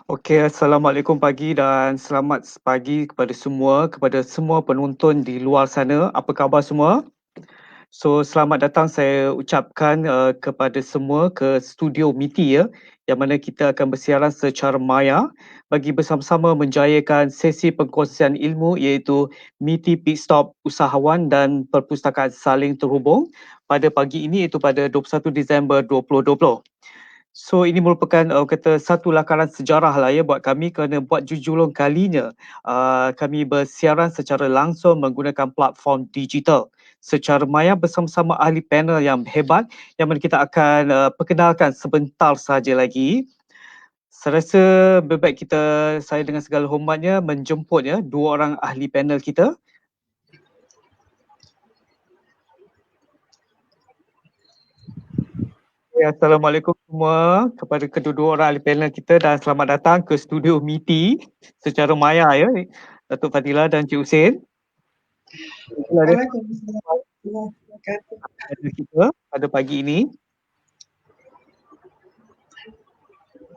Okey, Assalamualaikum pagi dan selamat pagi kepada semua penonton di luar sana. Apa khabar semua? So, selamat datang saya ucapkan kepada semua ke studio MITI ya, yang mana kita akan bersiaran secara maya bagi bersama-sama menjayakan sesi perkongsian ilmu iaitu MITI Pit Stop Usahawan dan Perpustakaan Saling Terhubung pada pagi ini iaitu pada 21 Disember 2020. So ini merupakan kata satu lakaran sejarah lah ya buat kami kerana buat jujulung kalinya kami bersiaran secara langsung menggunakan platform digital secara maya bersama-sama ahli panel yang hebat yang mana kita akan perkenalkan sebentar saja lagi. Saya rasa lebih baik saya dengan segala hormatnya menjemput ya dua orang ahli panel kita. Ya, Assalamualaikum semua kepada kedua-dua orang ahli panel kita dan selamat datang ke studio MITI secara maya ya, Datuk Fadila dan Cik Hussein. Itulah dia Waalaikumsalam warahmatullahi wabarakatuh. panel kita pada pagi ini.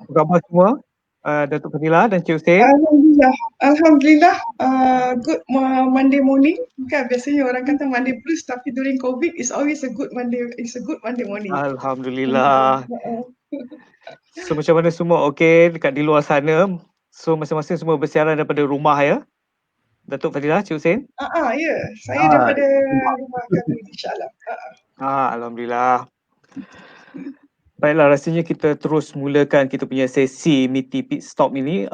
Apa khabar semua? Datuk Fadila dan Cik Hussein. Alhamdulillah, good Monday morning. Kan biasanya orang kata Monday blues, tapi during COVID it's always a good Monday. It's a good Monday morning. Alhamdulillah. Uh, So macam mana semua okey dekat di luar sana? So masing-masing semua bersiaran daripada rumah ya. Datuk Fadila, Cik Hussein. Ya, saya Ah, daripada rumah kami, insyaAllah. Alhamdulillah. Baiklah, rasanya kita terus mulakan kita punya sesi MITI Pit Stop ini,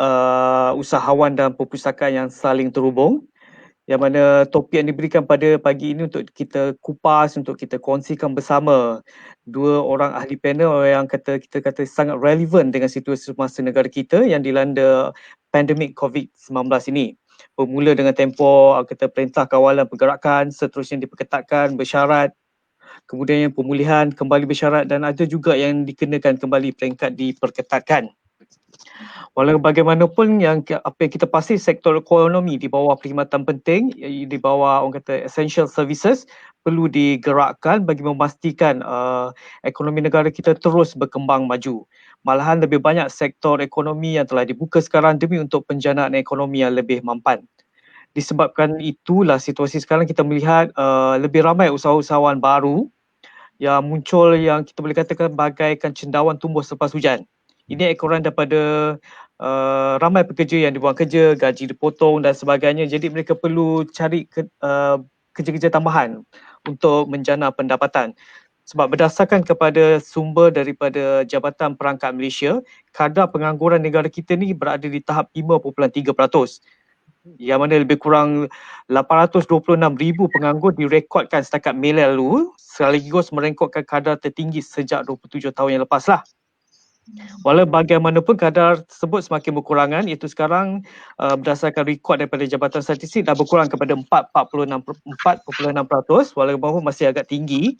usahawan dan perpustakaan yang saling terhubung, yang mana topik yang diberikan pada pagi ini untuk kita kupas, untuk kita kongsikan bersama dua orang ahli panel yang kita kata sangat relevan dengan situasi semasa negara kita yang dilanda pandemik COVID-19 ini. Bermula dengan tempoh kata perintah kawalan pergerakan, seterusnya diperketatkan bersyarat, kemudian yang pemulihan kembali bersyarat dan ada juga yang dikenakan kembali peringkat diperketatkan. Walau bagaimanapun apa yang kita pasti sektor ekonomi di bawah perkhidmatan penting, di bawah orang kata essential services perlu digerakkan bagi memastikan ekonomi negara kita terus berkembang maju. Malahan lebih banyak sektor ekonomi yang telah dibuka sekarang demi untuk penjanaan ekonomi yang lebih mampan. Disebabkan itulah situasi sekarang kita melihat lebih ramai usahawan baru yang muncul yang kita boleh katakan bagaikan cendawan tumbuh selepas hujan. Ini ekoran daripada ramai pekerja yang dibuang kerja, gaji dipotong dan sebagainya. Jadi mereka perlu cari kerja-kerja tambahan untuk menjana pendapatan. Sebab berdasarkan kepada sumber daripada Jabatan Perangkat Malaysia, kadar pengangguran negara kita ni berada di tahap 5.3%. Yang mana lebih kurang 826,000 penganggur direkodkan setakat Mei lalu, sekaligus merengkokkan kadar tertinggi sejak 27 tahun yang lepas lah. Walau bagaimanapun kadar tersebut semakin berkurangan, iaitu sekarang berdasarkan rekod daripada Jabatan Statistik dah berkurang kepada 4.6%, walaupun masih agak tinggi.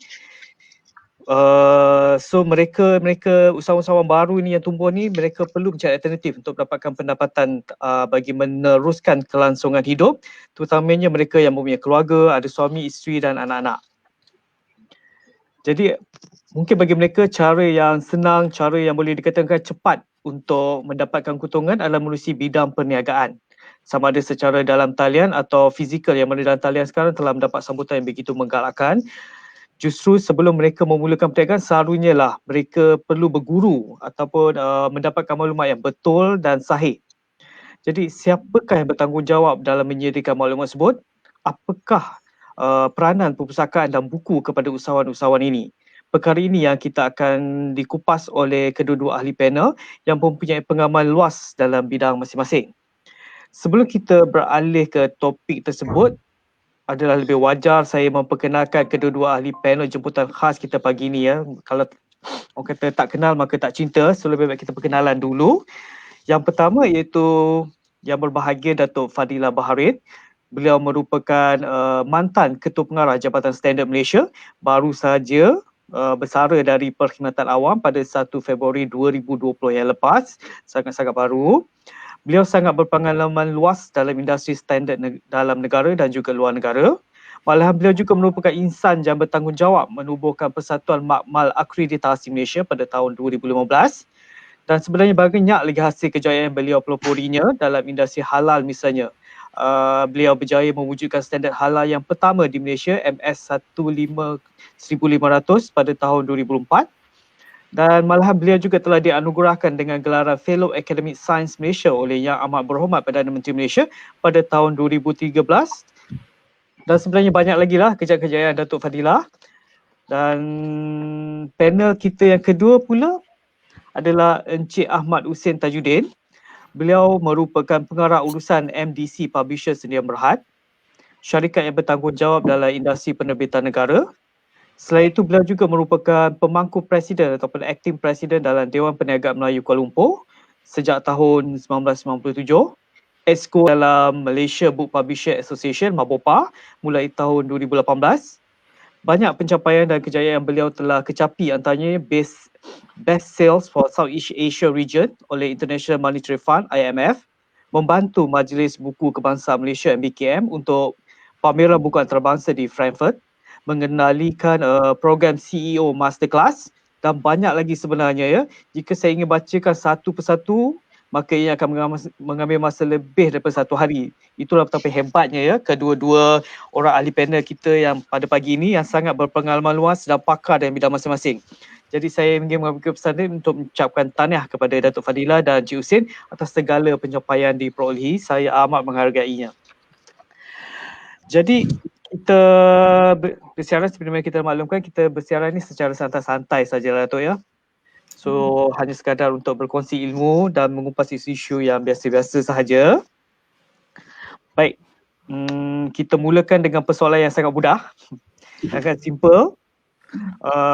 So mereka usahawan-usahawan baru ni yang tumbuh ni, mereka perlu mencari alternatif untuk mendapatkan pendapatan bagi meneruskan kelangsungan hidup, terutamanya mereka yang mempunyai keluarga, ada suami, isteri dan anak-anak. Jadi mungkin bagi mereka cara yang senang, cara yang boleh dikatakan cepat untuk mendapatkan keuntungan adalah melalui bidang perniagaan. Sama ada secara dalam talian atau fizikal, yang mana dalam talian sekarang telah mendapat sambutan yang begitu menggalakkan. Justru sebelum mereka memulakan perniagaan, seharusnya lah mereka perlu berguru ataupun mendapatkan maklumat yang betul dan sahih. Jadi siapakah yang bertanggungjawab dalam menyediakan maklumat tersebut? Apakah peranan perpustakaan dan buku kepada usahawan-usahawan ini? Perkara ini yang kita akan dikupas oleh kedua-dua ahli panel yang mempunyai pengalaman luas dalam bidang masing-masing. Sebelum kita beralih ke topik tersebut, adalah lebih wajar saya memperkenalkan kedua-dua ahli panel jemputan khas kita pagi ini ya. Kalau orang kata tak kenal maka tak cinta, so lebih baik kita perkenalan dulu. Yang pertama iaitu yang berbahagia Datuk Fadila Baharin. Beliau merupakan mantan Ketua Pengarah Jabatan Standard Malaysia, baru saja bersara dari Perkhidmatan Awam pada 1 Februari 2020 yang lepas, sangat-sangat baru. Beliau sangat berpengalaman luas dalam industri standard dalam negara dan juga luar negara. Malahan beliau juga merupakan insan yang bertanggungjawab menubuhkan Persatuan Makmal Akreditasi Malaysia pada tahun 2015. Dan sebenarnya banyak lagi hasil kejayaan beliau peloporinya dalam industri halal misalnya. Beliau berjaya mewujudkan standard halal yang pertama di Malaysia, MS1500 pada tahun 2004. Dan malahan beliau juga telah dianugerahkan dengan gelaran Fellow Academic Science Malaysia oleh Yang Amat Berhormat Perdana Menteri Malaysia pada tahun 2013. Dan sebenarnya banyak lagi lah kejayaan Datuk Fadilah. Dan panel kita yang kedua pula adalah Encik Ahmad Hussein Tajuddin. Beliau merupakan pengarah urusan MDC Publisher Sdn Bhd, syarikat yang bertanggungjawab dalam industri penerbitan negara. Selain itu, beliau juga merupakan pemangku presiden ataupun acting presiden dalam Dewan Perniagaan Melayu Kuala Lumpur sejak tahun 1997. Exco dalam Malaysia Book Publisher Association, MABOPA, mulai tahun 2018. Banyak pencapaian dan kejayaan beliau telah kecapi, antaranya best sales for Southeast Asia region oleh International Monetary Fund IMF, membantu Majlis Buku Kebangsaan Malaysia MBKM untuk pameran buku antarabangsa di Frankfurt, mengendalikan program CEO Masterclass dan banyak lagi sebenarnya ya. Jika saya ingin bacakan satu persatu, maka ia akan mengambil masa lebih daripada 1 hari. Itulah betapa hebatnya ya kedua-dua orang ahli panel kita yang pada pagi ini yang sangat berpengalaman luas dan pakar dalam bidang masing-masing. Jadi saya ingin mengambil kesempatan untuk mengucapkan tahniah kepada Datuk Fadilah dan Encik Hussein atas segala pencapaian diperolehi. Saya amat menghargainya. Jadi kita bersiaran seperti mana kita maklumkan, kita bersiaran ni secara santai-santai sajalah Datuk ya. So hanya sekadar untuk berkongsi ilmu dan mengupas isu-isu yang biasa-biasa sahaja. Baik, kita mulakan dengan persoalan yang sangat mudah, sangat simple.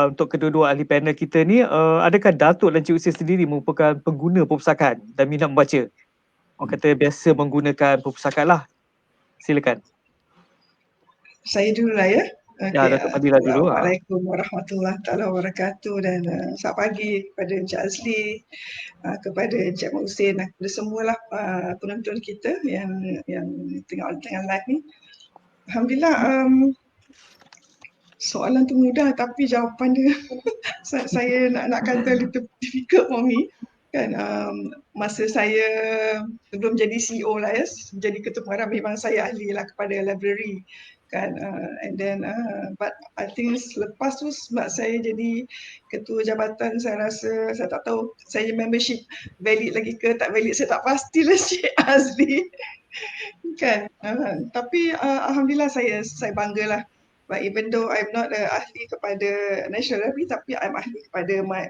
Untuk kedua-dua ahli panel kita ni, adakah Datuk dan Encik Hussein sendiri merupakan pengguna perpustakaan dan minat membaca? Orang kata biasa menggunakan perpustakaan lah. Silakan. Saya dulu lah ya. Ya, Datuk Fadilah dulu. Assalamualaikum warahmatullahi wabarakatuh dan selamat pagi kepada Encik Azli, kepada Encik Ahmad Hussein, kepada semualah penonton kita yang tengah live ni. Alhamdulillah, soalan tu mudah tapi jawapan dia saya nak kata little difficult for me. Kan masa saya sebelum jadi CEO lah ya, jadi ketua pengarah memang saya ahli lah kepada library kan, and then but I think selepas tu sebab saya jadi ketua jabatan, saya rasa saya tak tahu saya membership valid lagi ke tak valid, saya tak pastilah Cik Azli kan, tapi alhamdulillah saya banggalah. But even though I'm not ahli kepada National Library, tapi I'm ahli kepada my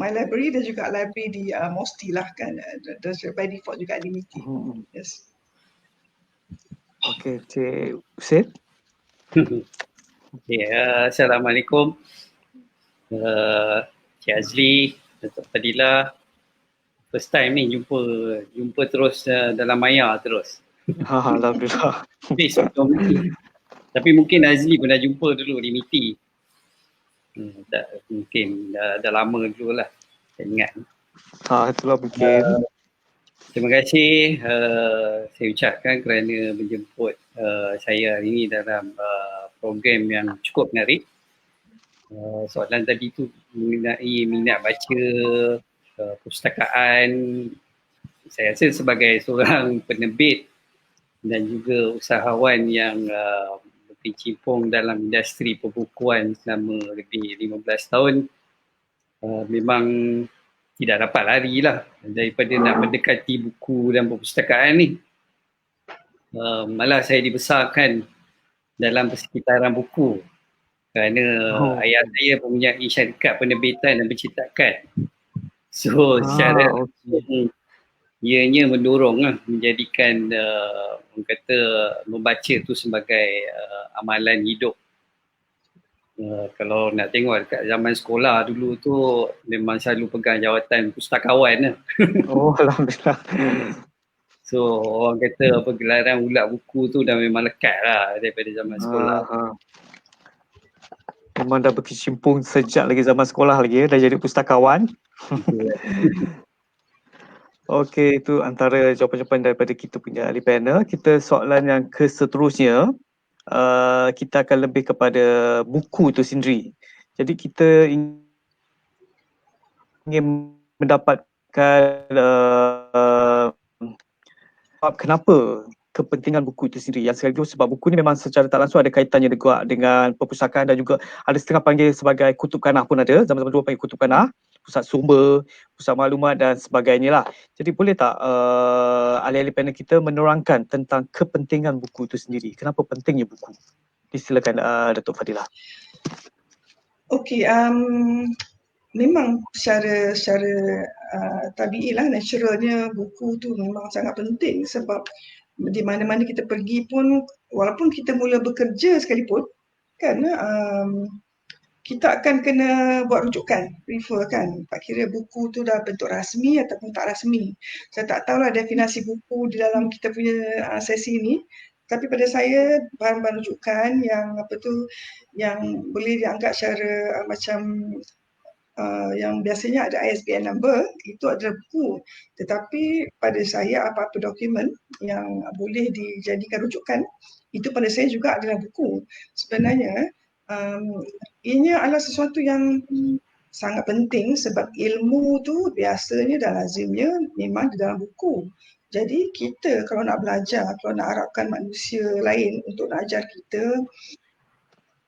library dan juga library di Mosti lah kan, by default juga di MITI. Yes. Okey, Cik Hussein. Assalamualaikum. Cik Azli, Datuk Fadilah. First time ni jumpa terus dalam maya terus. Alhamdulillah. Tapi mungkin Azli pernah jumpa dulu di MITI. Mungkin dah lama dulu lah, saya ingat. Itulah mungkin. Terima kasih saya ucapkan kerana menjemput saya hari ini dalam program yang cukup menarik. Soalan tadi tu mengenai minat baca, perpustakaan. Saya rasa sebagai seorang penerbit dan juga usahawan yang berkecimpung dalam industri perbukuan selama lebih 15 tahun, memang tidak dapat lari lah daripada nak mendekati buku dan perpustakaan ni. Malah saya dibesarkan dalam persekitaran buku kerana ayah saya mempunyai syarikat penerbitan dan pencetakan. So secara ianya mendorong lah, menjadikan orang kata membaca tu sebagai amalan hidup. Kalau nak tengok dekat zaman sekolah dulu tu memang selalu pegang jawatan pustakawan lah. Alhamdulillah. So orang kata pergelaran ulat buku tu dah memang lekat lah daripada zaman sekolah. Memang dah berkecimpung sejak lagi zaman sekolah lagi ya, dah jadi pustakawan. Okey, itu antara jawapan-jawapan daripada kita punya ahli panel. Kita soalan yang seterusnya, kita akan lebih kepada buku itu sendiri. Jadi kita ingin mendapatkan kenapa kepentingan buku itu sendiri. Yang sekaligus sebab buku ni memang secara tak langsung ada kaitannya juga dengan perpustakaan dan juga ada setengah panggil sebagai kutub kanah pun ada. Zaman-zaman dulu panggil kutub kanah, pusat sumber, pusat maklumat dan sebagainya lah. Jadi boleh tak ahli-ahli panel kita menerangkan tentang kepentingan buku itu sendiri? Kenapa pentingnya buku? Silakan Datuk Fadilah. Okey, memang secara tabi'i lah, naturalnya buku tu memang sangat penting sebab di mana-mana kita pergi pun, walaupun kita mula bekerja sekalipun kan, kita akan kena buat rujukan, refer kan. Tak kira buku tu dah bentuk rasmi ataupun tak rasmi. Saya tak tahulah definisi buku di dalam kita punya sesi ni. Tapi pada saya bahan-bahan rujukan yang yang boleh dianggap secara macam yang biasanya ada ISBN number, itu adalah buku. Tetapi pada saya apa-apa dokumen yang boleh dijadikan rujukan, itu pada saya juga adalah buku. Sebenarnya ianya adalah sesuatu yang sangat penting sebab ilmu tu biasanya dan lazimnya memang di dalam buku. Jadi kita kalau nak belajar, kalau nak harapkan manusia lain untuk nak ajar kita,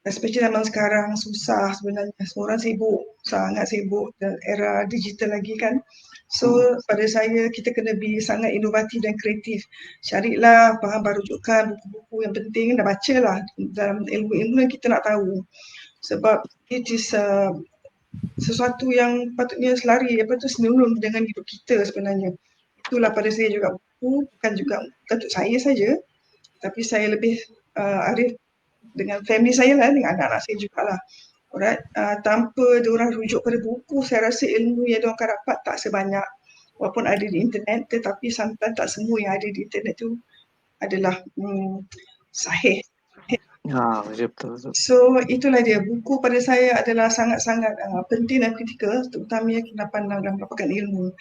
especially zaman sekarang susah sebenarnya, semua orang sibuk, sangat sibuk dan era digital lagi kan. So pada saya kita kena be sangat inovatif dan kreatif. Carilah bahan-bahan rujukan, buku-buku yang penting dan bacalah dalam ilmu-ilmu yang kita nak tahu. Sebab it is sesuatu yang patutnya selari, senurun dengan hidup kita sebenarnya. Itulah pada saya juga buku, bukan untuk saya saja, tapi saya lebih arif dengan family saya lah, dengan anak-anak saya jugalah. Alright, tanpa diorang rujuk pada buku, saya rasa ilmu yang diorang akan dapat tak sebanyak walaupun ada di internet, tetapi sometimes tak semua yang ada di internet tu adalah sahih. Betul. So itulah dia, buku pada saya adalah sangat-sangat penting dan kritikal, terutamanya kita pandang dan mendapatkan ilmu.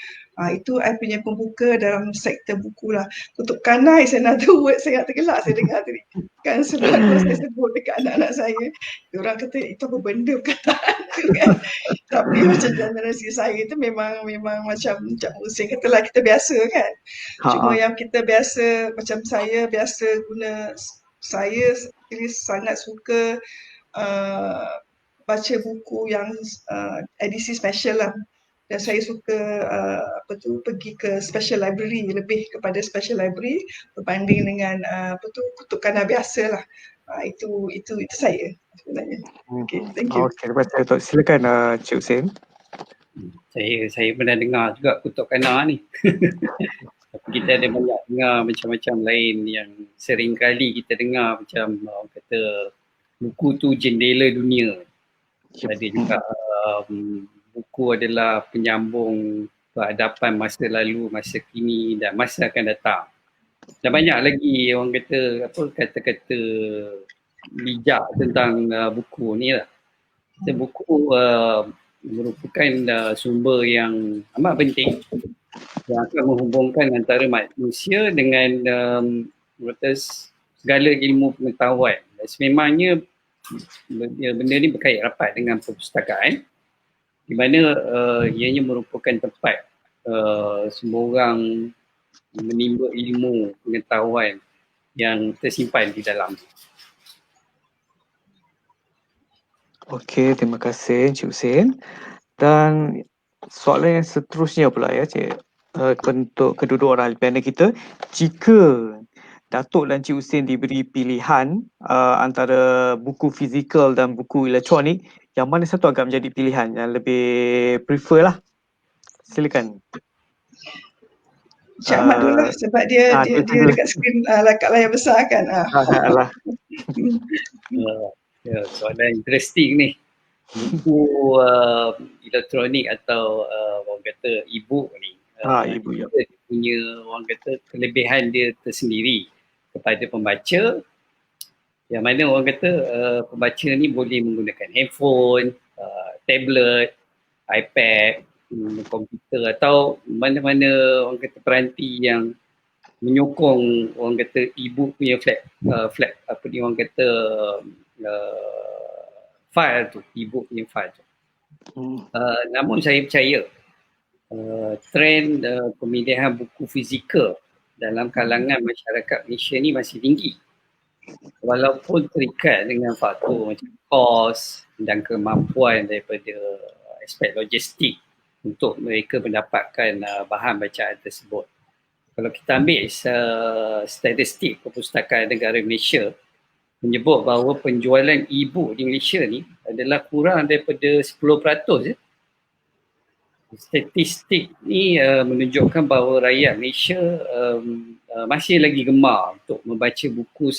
Itu saya punya pembuka dalam sektor buku lah. Kutub kanah is another word, saya nak tergelak saya dengar tadi. Kan sebab kalau saya sebut dekat anak-anak saya, diorang kata itu apa benda perkataan tu kan. Tapi macam generasi saya tu memang macam Hussein katalah kita biasa kan. Cuma yang kita biasa, macam saya biasa guna, saya sangat suka baca buku yang edisi special lah. Dan saya suka pergi ke special library, lebih kepada special library berbanding dengan kutub kanah biasa lah. Itu saya sebenarnya. Okay, thank you. Okay, terima kasih Datuk. Silakan Cik Hussein. Saya pernah dengar juga kutub kanah ni. Tapi kita ada banyak dengar macam-macam lain yang sering kali kita dengar macam orang kata buku tu jendela dunia. Ada juga buku adalah penyambung peradaban masa lalu, masa kini dan masa akan datang. Dan banyak lagi orang kata kata-kata bijak tentang buku ni lah. Buku merupakan sumber yang amat penting yang akan menghubungkan antara manusia dengan segala ilmu pengetahuan. Dan sememangnya benda ni berkait rapat dengan perpustakaan di mana ianya merupakan tempat semua orang menimba ilmu pengetahuan yang tersimpan di dalam. Okey, terima kasih Cik Hussein. Dan soalan yang seterusnya pula ya Cik, untuk kedua-dua orang panel kita, jika Datuk dan Cik Hussein diberi pilihan antara buku fizikal dan buku elektronik, yang mana satu agak menjadi pilihan yang lebih prefer lah? Silakan. Cik Ahmad dulu lah sebab dia dekat skrin kat layar besar kan. Soalan interesting ni. Buku elektronik atau orang kata e-book ni. E-book ya. Dia punya orang kata kelebihan dia tersendiri kepada pembaca. Yang mana orang kata pembaca ni boleh menggunakan handphone, tablet, iPad, komputer atau mana-mana orang kata peranti yang menyokong orang kata e-book punya flat apa ni orang kata file tu, e-book punya file tu. Namun saya percaya trend pemilihan buku fizikal dalam kalangan masyarakat Malaysia ni masih tinggi. Walaupun terikat dengan faktor macam kos dan kemampuan daripada aspek logistik untuk mereka mendapatkan bahan bacaan tersebut. Kalau kita ambil statistik Perpustakaan Negara Malaysia menyebut bahawa penjualan e-book di Malaysia ni adalah kurang daripada 10%. Statistik ni menunjukkan bahawa rakyat Malaysia masih lagi gemar untuk membaca buku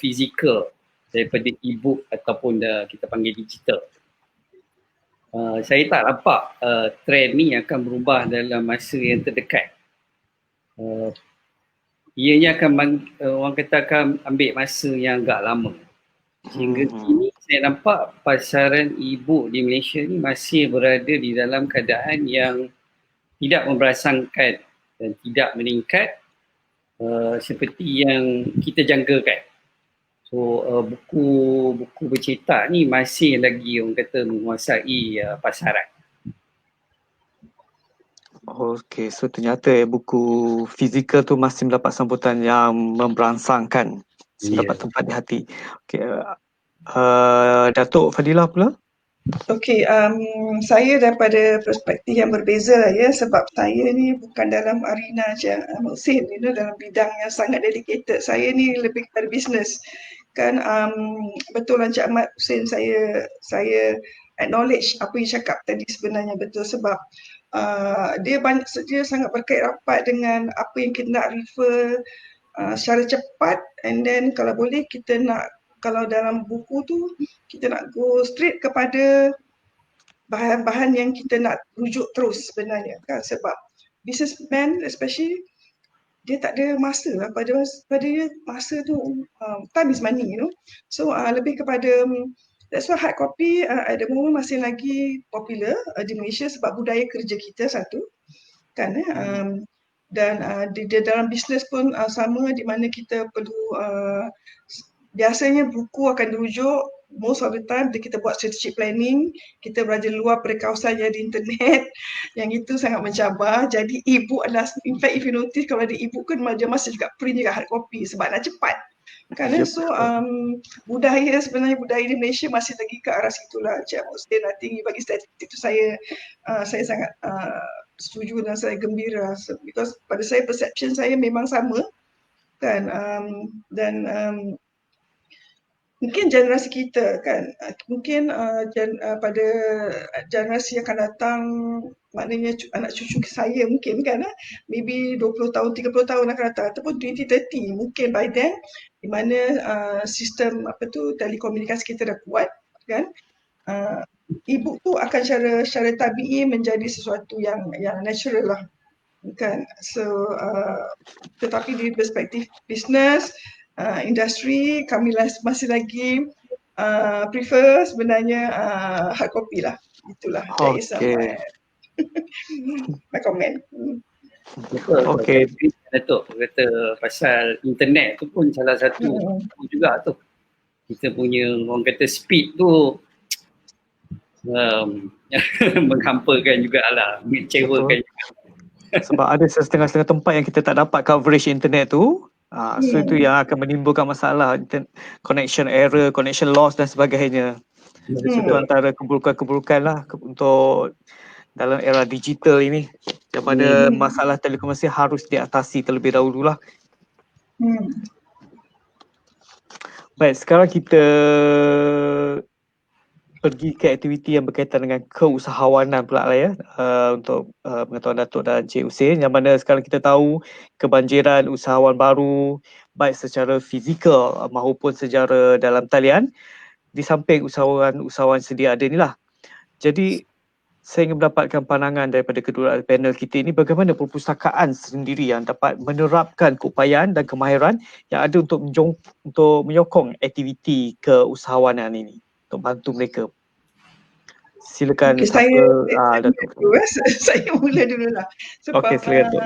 fizikal daripada e-book ataupun kita panggil digital. Saya tak nampak trend ni akan berubah dalam masa yang terdekat. Ianya akan orang kata akan ambil masa yang agak lama. Hingga kini saya nampak pasaran e-book di Malaysia ni masih berada di dalam keadaan yang tidak memberasangkan dan tidak meningkat seperti yang kita jangkakan. So buku bercetak ni masih lagi orang kata menguasai pasaran. Okey, so ternyata buku fizikal tu masih mendapat sambutan yang memberangsangkan, mendapat tempat di hati. Okey, Datuk Fadilah pula? Okey, saya daripada perspektif yang berbeza lah ya, sebab saya ni bukan dalam arena macam Muhsin, dalam bidang yang sangat dedicated. Saya ni lebih kepada bisnes. Kan betul lah Encik Ahmad Hussein, saya acknowledge apa yang cakap tadi sebenarnya betul, sebab dia sangat berkait rapat dengan apa yang kita nak refer secara cepat, and then kalau boleh kita nak, kalau dalam buku tu kita nak go straight kepada bahan-bahan yang kita nak rujuk terus sebenarnya kan, sebab businessman especially dia tak ada masa lah, pada dia masa tu time is money, so lebih kepada that's why hard copy at the moment masih lagi popular di Malaysia sebab budaya kerja kita satu kan, dan di dalam bisnes pun sama, di mana kita perlu biasanya buku akan dirujuk most of the time kita buat strategic planning, kita belajar luar pada kawasan yang di internet yang itu sangat mencabar. Jadi e-book adalah, in fact if you notice kalau ada e-book kan dia masih juga print juga hard copy sebab nak cepat kan. So budaya di Malaysia masih lagi ke arah situlah Encik Hussein. I think bagi statistik itu saya sangat setuju dan saya gembira, because pada saya perception saya memang sama kan, dan mungkin generasi kita kan, mungkin pada generasi yang akan datang, maknanya anak cucu saya mungkin kan, maybe 20 tahun, 30 tahun akan datang, ataupun 2030 mungkin by then, di mana sistem telekomunikasi kita dah kuat kan, e-book tu akan secara tabi'i menjadi sesuatu yang natural lah kan. So tetapi di perspektif bisnes, industri, kami masih lagi prefer sebenarnya hard copy lah. Itulah my comment. Okey. Datuk kata pasal internet tu pun salah satu juga tu. Kita punya orang kata speed tu menghampakan jugalah, mengecewakan juga. Sebab ada setengah-setengah tempat yang kita tak dapat coverage internet tu. So itu yang akan menimbulkan masalah, connection error, connection loss dan sebagainya. Itu antara keburukan-keburukan lah untuk dalam era digital ini, daripada masalah telekomunikasi harus diatasi terlebih dahulu lah. Baik, sekarang kita pergi ke aktiviti yang berkaitan dengan keusahawanan pula lah ya, untuk pengetahuan Datuk dan Encik Hussein, yang mana sekarang kita tahu kebanjiran usahawan baru baik secara fizikal maupun secara dalam talian di samping usahawan sedia ada ni lah. Jadi saya ingin mendapatkan pandangan daripada kedua panel kita ini, bagaimana perpustakaan sendiri yang dapat menerapkan keupayaan dan kemahiran yang ada untuk menyokong aktiviti keusahawanan ini, untuk bantu mereka. Silakan. Saya mula dulu lah, sebab silakan.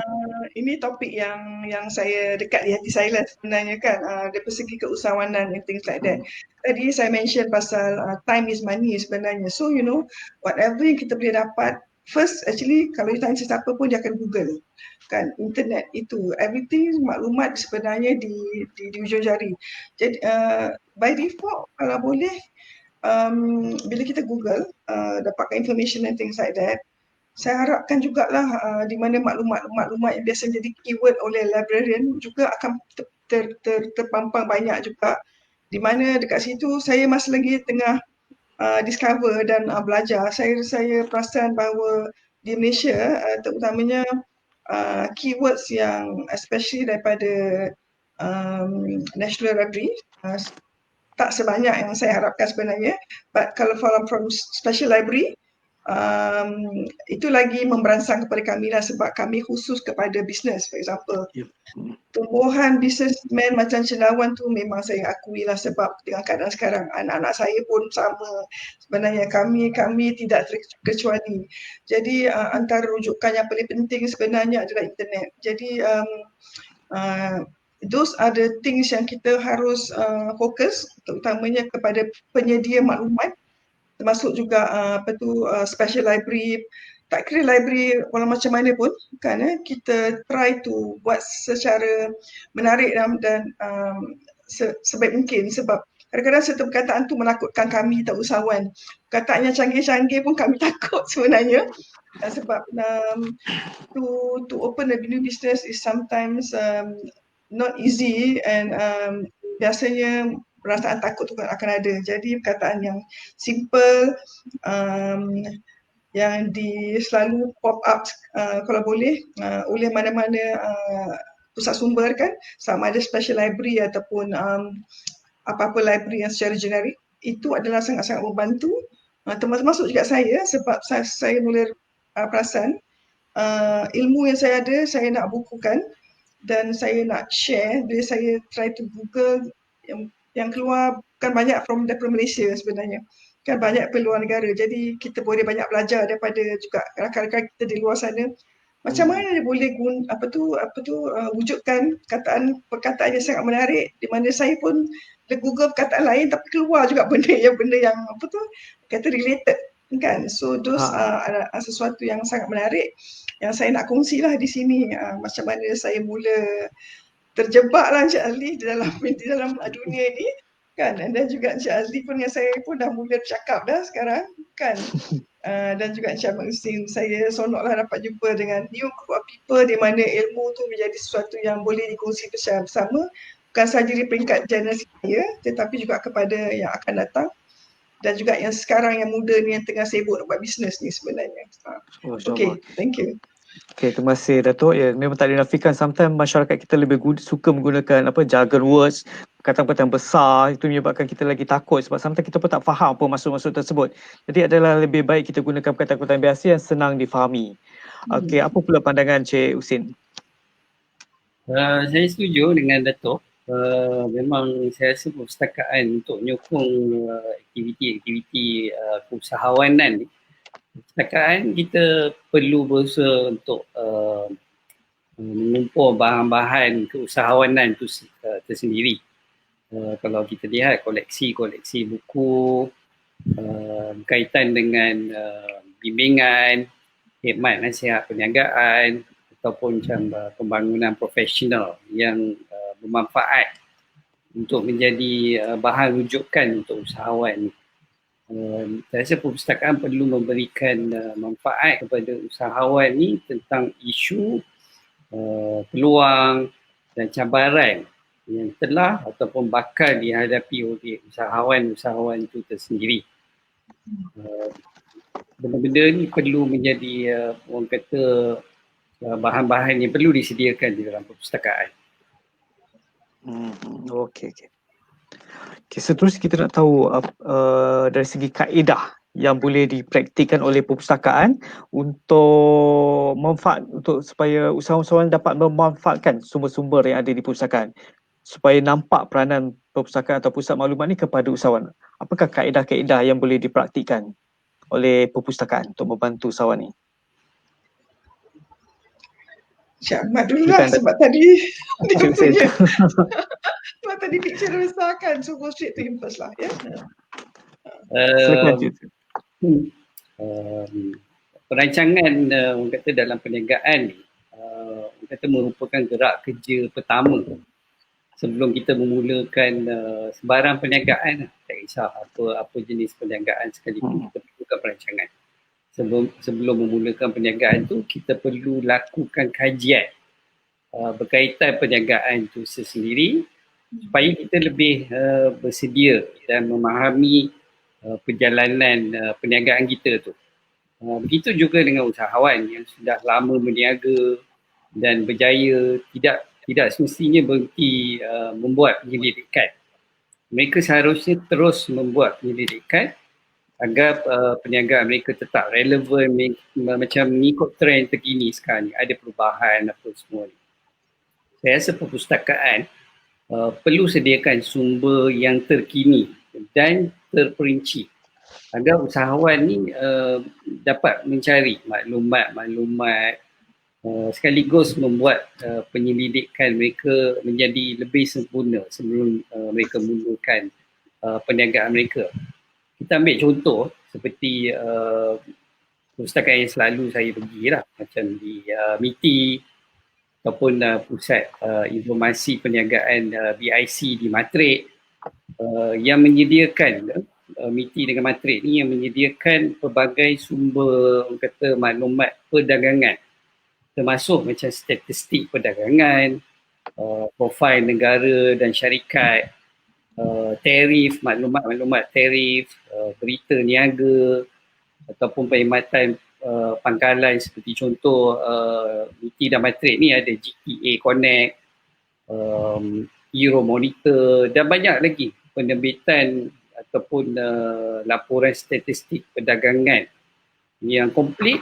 ini topik yang saya dekat di hati saya lah sebenarnya kan, dari segi keusahawanan and things like that. Tadi saya mention pasal time is money sebenarnya. So whatever yang kita boleh dapat first actually kalau you tanya sesiapa pun dia akan Google kan, internet itu everything, maklumat sebenarnya di ujung jari. Jadi by default kalau boleh bila kita Google dapatkan information and things like that, saya harapkan jugalah di mana maklumat yang biasa jadi keyword oleh librarian juga akan terpampang banyak juga, di mana dekat situ saya masih lagi tengah discover dan belajar. Saya perasan bahawa di Malaysia terutamanya keywords yang especially daripada National Library tak sebanyak yang saya harapkan sebenarnya. But kalau from Special Library, itu lagi memberansang kepada kami lah, sebab kami khusus kepada bisnes, for example. Tumbuhan businessman macam cendawan tu memang saya akui lah, sebab dengan keadaan sekarang anak-anak saya pun sama sebenarnya, kami tidak terkecuali. Jadi antara rujukan yang paling penting sebenarnya adalah internet. Jadi those are the things yang kita harus fokus, terutamanya kepada penyedia maklumat, termasuk juga special library. Tak kira library walau macam mana pun kan, kita try to buat secara menarik dan sebaik mungkin, sebab kadang-kadang satu perkataan tu menakutkan kami tak usahawan. Perkataan yang canggih-canggih pun kami takut sebenarnya, sebab to open a new business is sometimes not easy, and biasanya perasaan takut tu akan ada. Jadi perkataan yang simple yang selalu pop up kalau boleh oleh mana-mana pusat sumber kan, sama ada special library ataupun apa-apa library yang secara generik, itu adalah sangat-sangat membantu, termasuk juga saya, sebab saya mula perasan ilmu yang saya ada, saya nak bukukan dan saya nak share. Bila saya try to Google, yang keluar bukan banyak daripada Malaysia sebenarnya, kan banyak peluang negara. Jadi kita boleh banyak belajar daripada juga rakan-rakan kita di luar sana. Macam mana dia boleh wujudkan perkataan yang sangat menarik, di mana saya pun Google perkataan lain tapi keluar juga benda yang kata related kan. So those are sesuatu yang sangat menarik yang saya nak kongsilah di sini, macam mana saya mula terjebaklah Encik Azli di dalam dunia ini kan, dan juga Encik Azli pun dengan saya pun dah mula bercakap dah sekarang kan. Dan juga Encik Ahmad Husin, saya seronoklah dapat jumpa dengan new group of people di mana ilmu tu menjadi sesuatu yang boleh dikongsi bersama, bukan sahaja di peringkat generasi saya tetapi juga kepada yang akan datang, dan juga yang sekarang yang muda ni yang tengah sibuk nak buat bisnes ni sebenarnya. Okay, thank you. Okay, terima kasih Datuk. Ya, memang tak dinafikan sometimes masyarakat kita lebih suka menggunakan jargon words, perkataan-perkataan besar, itu menyebabkan kita lagi takut sebab sometimes kita pun tak faham apa maksud-maksud tersebut. Jadi adalah lebih baik kita gunakan perkataan-perkataan biasa yang senang difahami. Okey, apa pula pandangan Cik Husin? Saya setuju dengan Datuk. Memang saya rasa perpustakaan untuk menyokong aktiviti-aktiviti keusahawanan ni, perpustakaan kita perlu berusaha untuk mengumpul bahan-bahan keusahawanan itu tersendiri. Kalau kita lihat koleksi-koleksi buku berkaitan dengan bimbingan, khidmat nasihat perniagaan ataupun macam pembangunan profesional yang bermanfaat untuk menjadi bahan rujukan untuk usahawan. Saya rasa perpustakaan perlu memberikan manfaat kepada usahawan ni tentang isu, peluang dan cabaran yang telah ataupun bakal dihadapi oleh usahawan-usahawan itu tersendiri. Benda-benda ni perlu menjadi orang kata bahan-bahan yang perlu disediakan di dalam perpustakaan. Okey. Okay, seterusnya kita nak tahu dari segi kaedah yang boleh dipraktikkan oleh perpustakaan untuk supaya usahawan-usahawan dapat memanfaatkan sumber-sumber yang ada di perpustakaan, supaya nampak peranan perpustakaan atau pusat maklumat ni kepada usahawan. Apakah kaedah-kaedah yang boleh dipraktikkan oleh perpustakaan untuk membantu usahawan ni? Encik Ahmad dulu lah, sebab tadi dia punya sebab tadi picture besar kan, so go straight to him first lah, ya. perancangan orang kata dalam perniagaan ni orang kata merupakan gerak kerja pertama sebelum kita memulakan sebarang perniagaan. Tak kisah apa jenis perniagaan sekalipun, kita perlukan perancangan. Sebelum memulakan perniagaan tu, kita perlu lakukan kajian berkaitan perniagaan itu sendiri supaya kita lebih bersedia dan memahami perjalanan perniagaan kita tu. Begitu juga dengan usahawan yang sudah lama berniaga dan berjaya, tidak semestinya berhenti membuat penyelidikan. Mereka seharusnya terus membuat penyelidikan agar perniagaan mereka tetap relevan, macam mengikut trend terkini sekarang ni, ada perubahan apa semua ni. Saya rasa perpustakaan perlu sediakan sumber yang terkini dan terperinci agar usahawan ni dapat mencari maklumat sekaligus membuat penyelidikan mereka menjadi lebih sempurna sebelum mereka mulakan perniagaan mereka. Kita ambil contoh seperti perpustakaan yang selalu saya pergi lah, macam di MITI ataupun pusat informasi perniagaan BIC di Matrik yang menyediakan MITI dengan Matrik ni yang menyediakan pelbagai sumber orang kata maklumat perdagangan, termasuk macam statistik perdagangan, profil negara dan syarikat, tarif, maklumat tarif, berita niaga ataupun perkhidmatan pangkalan seperti contoh MITI dan Matrik ni ada GTA Connect, Euro Monitor dan banyak lagi penerbitan ataupun laporan statistik perdagangan yang komplit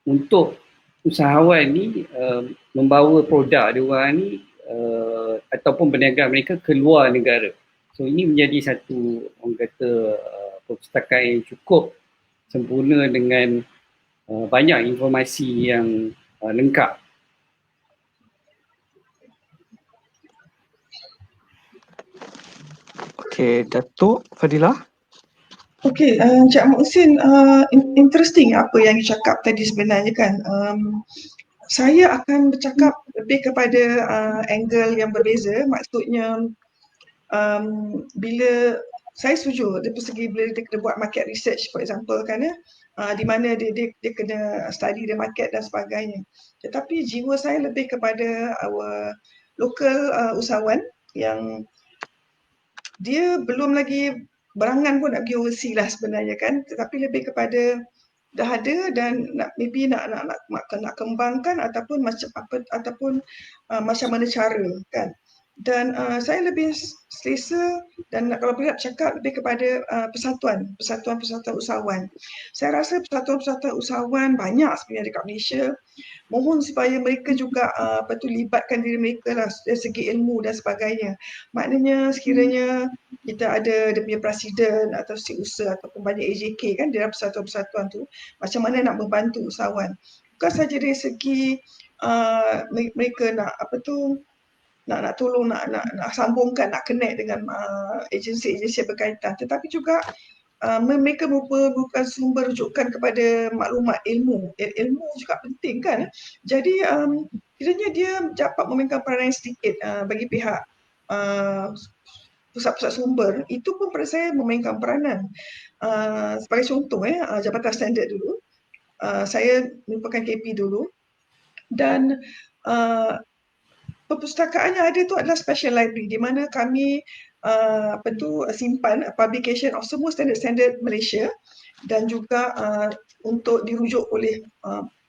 untuk usahawan ni membawa produk diorang ni ataupun perniagaan mereka keluar negara. So ini menjadi satu orang kata perpustakaan yang cukup sempurna dengan banyak informasi yang lengkap. Okey, Datuk Fadilah. Okey, Cik Muhsin, interesting apa yang you cakap tadi sebenarnya kan. Saya akan bercakap lebih kepada angle yang berbeza. Maksudnya bila saya setuju dari segi bila dia kena buat market research for example kan di mana dia kena study the market dan sebagainya. Tetapi jiwa saya lebih kepada our local usahawan yang dia belum lagi berangan pun nak pergi overseas lah sebenarnya kan, tetapi lebih kepada dah ada dan nak kembangkan ataupun macam apa ataupun macam mana cara kan. Dan saya lebih selesa dan kalau boleh cakap lebih kepada persatuan usahawan. Saya rasa persatuan usahawan banyak sebenarnya dekat Malaysia. Mohon supaya mereka juga libatkan diri mereka lah dari segi ilmu dan sebagainya. Maknanya sekiranya kita ada dia punya presiden atau setiausaha ataupun banyak AJK kan dalam persatuan-persatuan tu, macam mana nak membantu usahawan. Bukan saja dari segi mereka nak nak tolong, nak sambungkan, nak connect dengan agensi-agensi berkaitan, tetapi juga mereka merupakan sumber rujukan kepada maklumat ilmu. Ilmu juga penting kan. Jadi kiranya dia dapat memainkan peranan sedikit bagi pihak pusat-pusat sumber, itu pun pada saya memainkan peranan. Sebagai contoh Jabatan Standard dulu, saya merupakan KP dulu dan perpustakaan yang ada tu adalah special library di mana kami simpan publication of semua standard-standard Malaysia dan juga untuk dirujuk oleh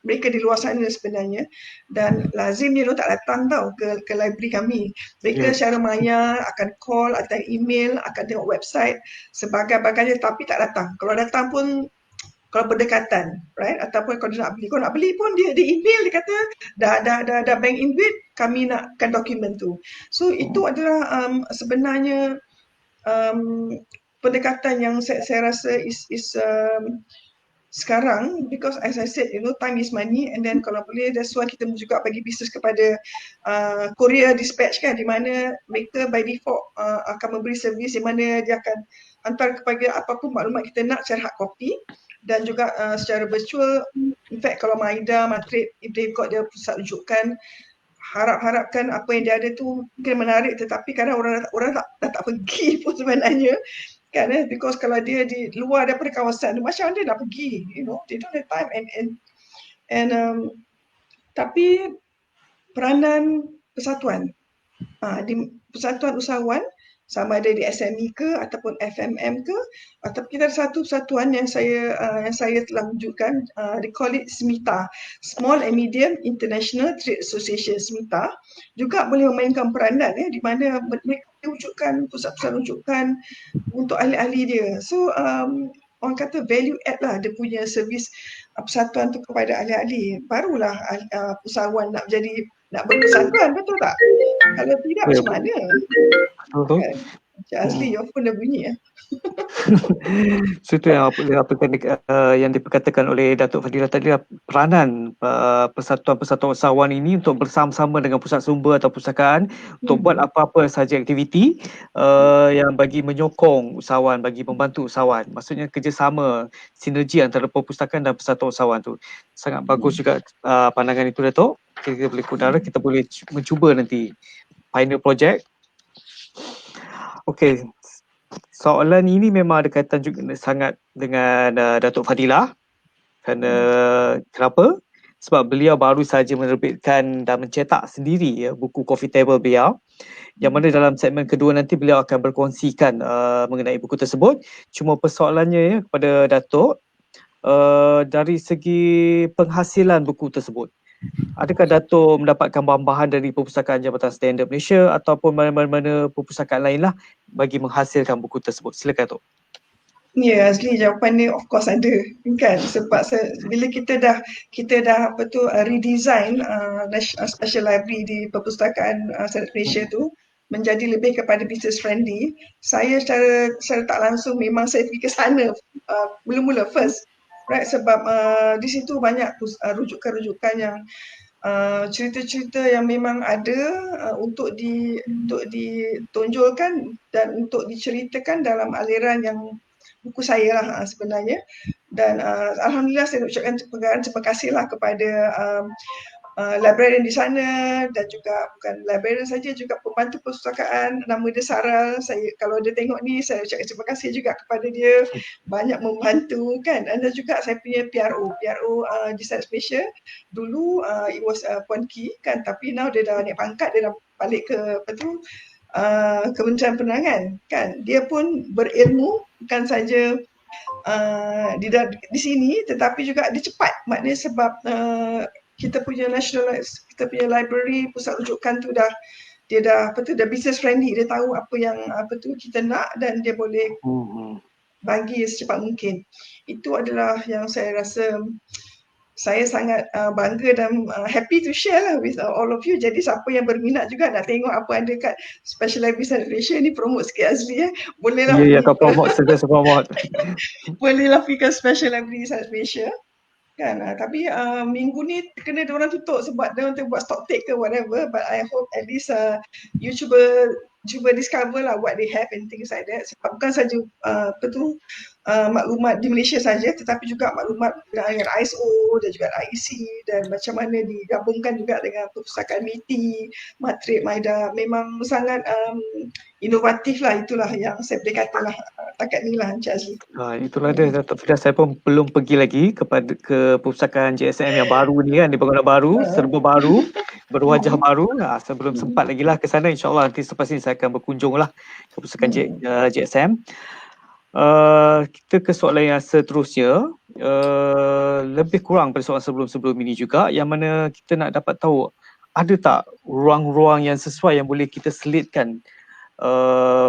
mereka di luar sana sebenarnya, dan lazimnya dia tak datang ke library kami. Mereka secara maya akan call atau email, akan tengok website sebagainya, tapi tak datang. Kalau datang pun kalau berdekatan, right? Ataupun kalau dia nak beli pun dia email, dia kata dah bank in duit, kami nakkan dokumen tu. So itu adalah sebenarnya pendekatan yang saya rasa is sekarang, because as I said, time is money, and then kalau boleh that's why kita juga bagi bisnes kepada courier dispatch kan, di mana mereka by default akan memberi servis di mana dia akan hantar kepada apapun maklumat kita nak secara hard copy, dan juga secara virtual. In fact kalau Maida, Matrix, if they've got their pusat rujukan, harapkan apa yang dia ada tu mungkin menarik, tetapi kadang orang tak pergi pun sebenarnya kan, because kalau dia di luar daripada kawasan, macam mana dia nak pergi, they don't have time. Tapi peranan persatuan, di persatuan usahawan, sama ada di SME ke ataupun FMM ke, atau kita ada satu persatuan yang saya telah wujudkan, they call it SMITA, Small and Medium International Trade Association. SMITA juga boleh memainkan peranan di mana mereka wujudkan pusat-pusat rujukan untuk ahli-ahli dia. So orang kata value add lah dia punya servis persatuan tu kepada ahli-ahli. Barulah usahawan nak berpersatuan, betul tak? Kalau tidak macam mana? Betul. Kan? Cik Azli, your phone dah bunyi ya. So itu yang diperkatakan oleh Datuk Fadilah tadi, peranan persatuan-persatuan usahawan ini untuk bersama-sama dengan pusat sumber atau pustakaan untuk buat apa-apa sahaja aktiviti yang bagi menyokong usahawan, bagi membantu usahawan. Maksudnya kerjasama, sinergi antara perpustakaan dan persatuan usahawan tu. Sangat bagus juga pandangan itu, Datuk. Kita boleh kudara, kita boleh mencuba nanti pioneer project. Okey, soalan ini memang ada kaitan juga sangat dengan Datuk Fadilah. Kenapa? Sebab beliau baru saja menerbitkan dan mencetak sendiri buku coffee table beliau, yang mana dalam segmen kedua nanti beliau akan berkongsikan mengenai buku tersebut. Cuma persoalannya kepada Datuk, dari segi penghasilan buku tersebut, adakah Datuk mendapatkan bahan dari Perpustakaan Jabatan Standard Malaysia ataupun mana-mana perpustakaan lain lah bagi menghasilkan buku tersebut? Silakan, Datuk. Ya, asli jawapan dia of course ada kan, sebab bila kita dah redesign special library di Perpustakaan Standard Malaysia tu menjadi lebih kepada business friendly, saya secara tak langsung memang saya pergi ke sana mula-mula first, right, sebab di situ banyak rujukan-rujukan yang cerita-cerita yang memang ada untuk ditonjolkan dan untuk diceritakan dalam aliran yang buku saya lah sebenarnya. Dan alhamdulillah saya nak ucapkan terima kasihlah kepada librarian di sana, dan juga bukan librarian saja, juga pembantu perpustakaan, nama dia Sarah. Kalau dia tengok ni, saya ucapkan terima kasih juga kepada dia, banyak membantu kan. Dan juga saya punya PRO di Standard Malaysia dulu, it was Puan Ki kan, tapi now dia dah naik pangkat, dia dah balik ke Kementerian Penerangan kan. Dia pun berilmu bukan saja di sini, tetapi juga dia cepat, maknanya sebab kita punya library, pusat rujukan tu dah business friendly, dia tahu apa yang kita nak dan dia boleh bagi secepat mungkin. Itu adalah yang saya rasa saya sangat bangga dan happy to share lah with all of you. Jadi siapa yang berminat juga nak tengok apa ada kat Special Library Standard Malaysia ni, promote sikit Azli bolehlah kau promote, sentiasa promote. bolehlah pergi ke Special Library Standard Malaysia kan. Tapi minggu ni kena diorang tutup sebab diorang buat stock take ke whatever, but I hope at least you cuba discover lah what they have and things like that. Sebab bukan saja maklumat di Malaysia saja, tetapi juga maklumat dengan ISO dan juga IEC, dan macam mana digabungkan juga dengan perpustakaan MITI, Matrix, Maida. Memang sangat inovatif lah. Itulah yang saya boleh kata lah takat ni lah, Encik Azli. Itulah dia, Datuk Fadilah. Saya pun belum pergi lagi ke perpustakaan JSM yang baru ni kan, dibangun baru, serba baru, berwajah baru. Saya belum sempat lagi lah ke sana. InsyaAllah nanti selepas ini saya akan berkunjung lah ke perpustakaan JSM. Kita ke soalan yang seterusnya, lebih kurang pada soalan sebelum-sebelum ini juga, yang mana kita nak dapat tahu ada tak ruang-ruang yang sesuai yang boleh kita selitkan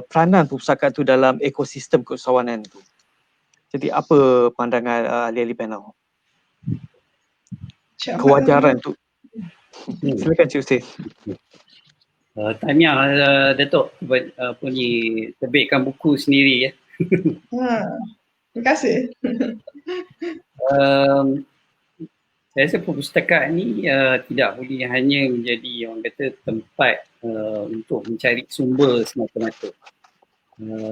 peranan perpustakaan tu dalam ekosistem keusahawanan tu. Jadi apa pandangan ahli-ahli panel? Kewajaran tu. Silakan Cik Hussein. Tahniah Datuk terbitkan buku sendiri ya. Terima kasih. Saya rasa perpustakaan ni tidak boleh hanya menjadi orang kata tempat untuk mencari sumber semata-mata.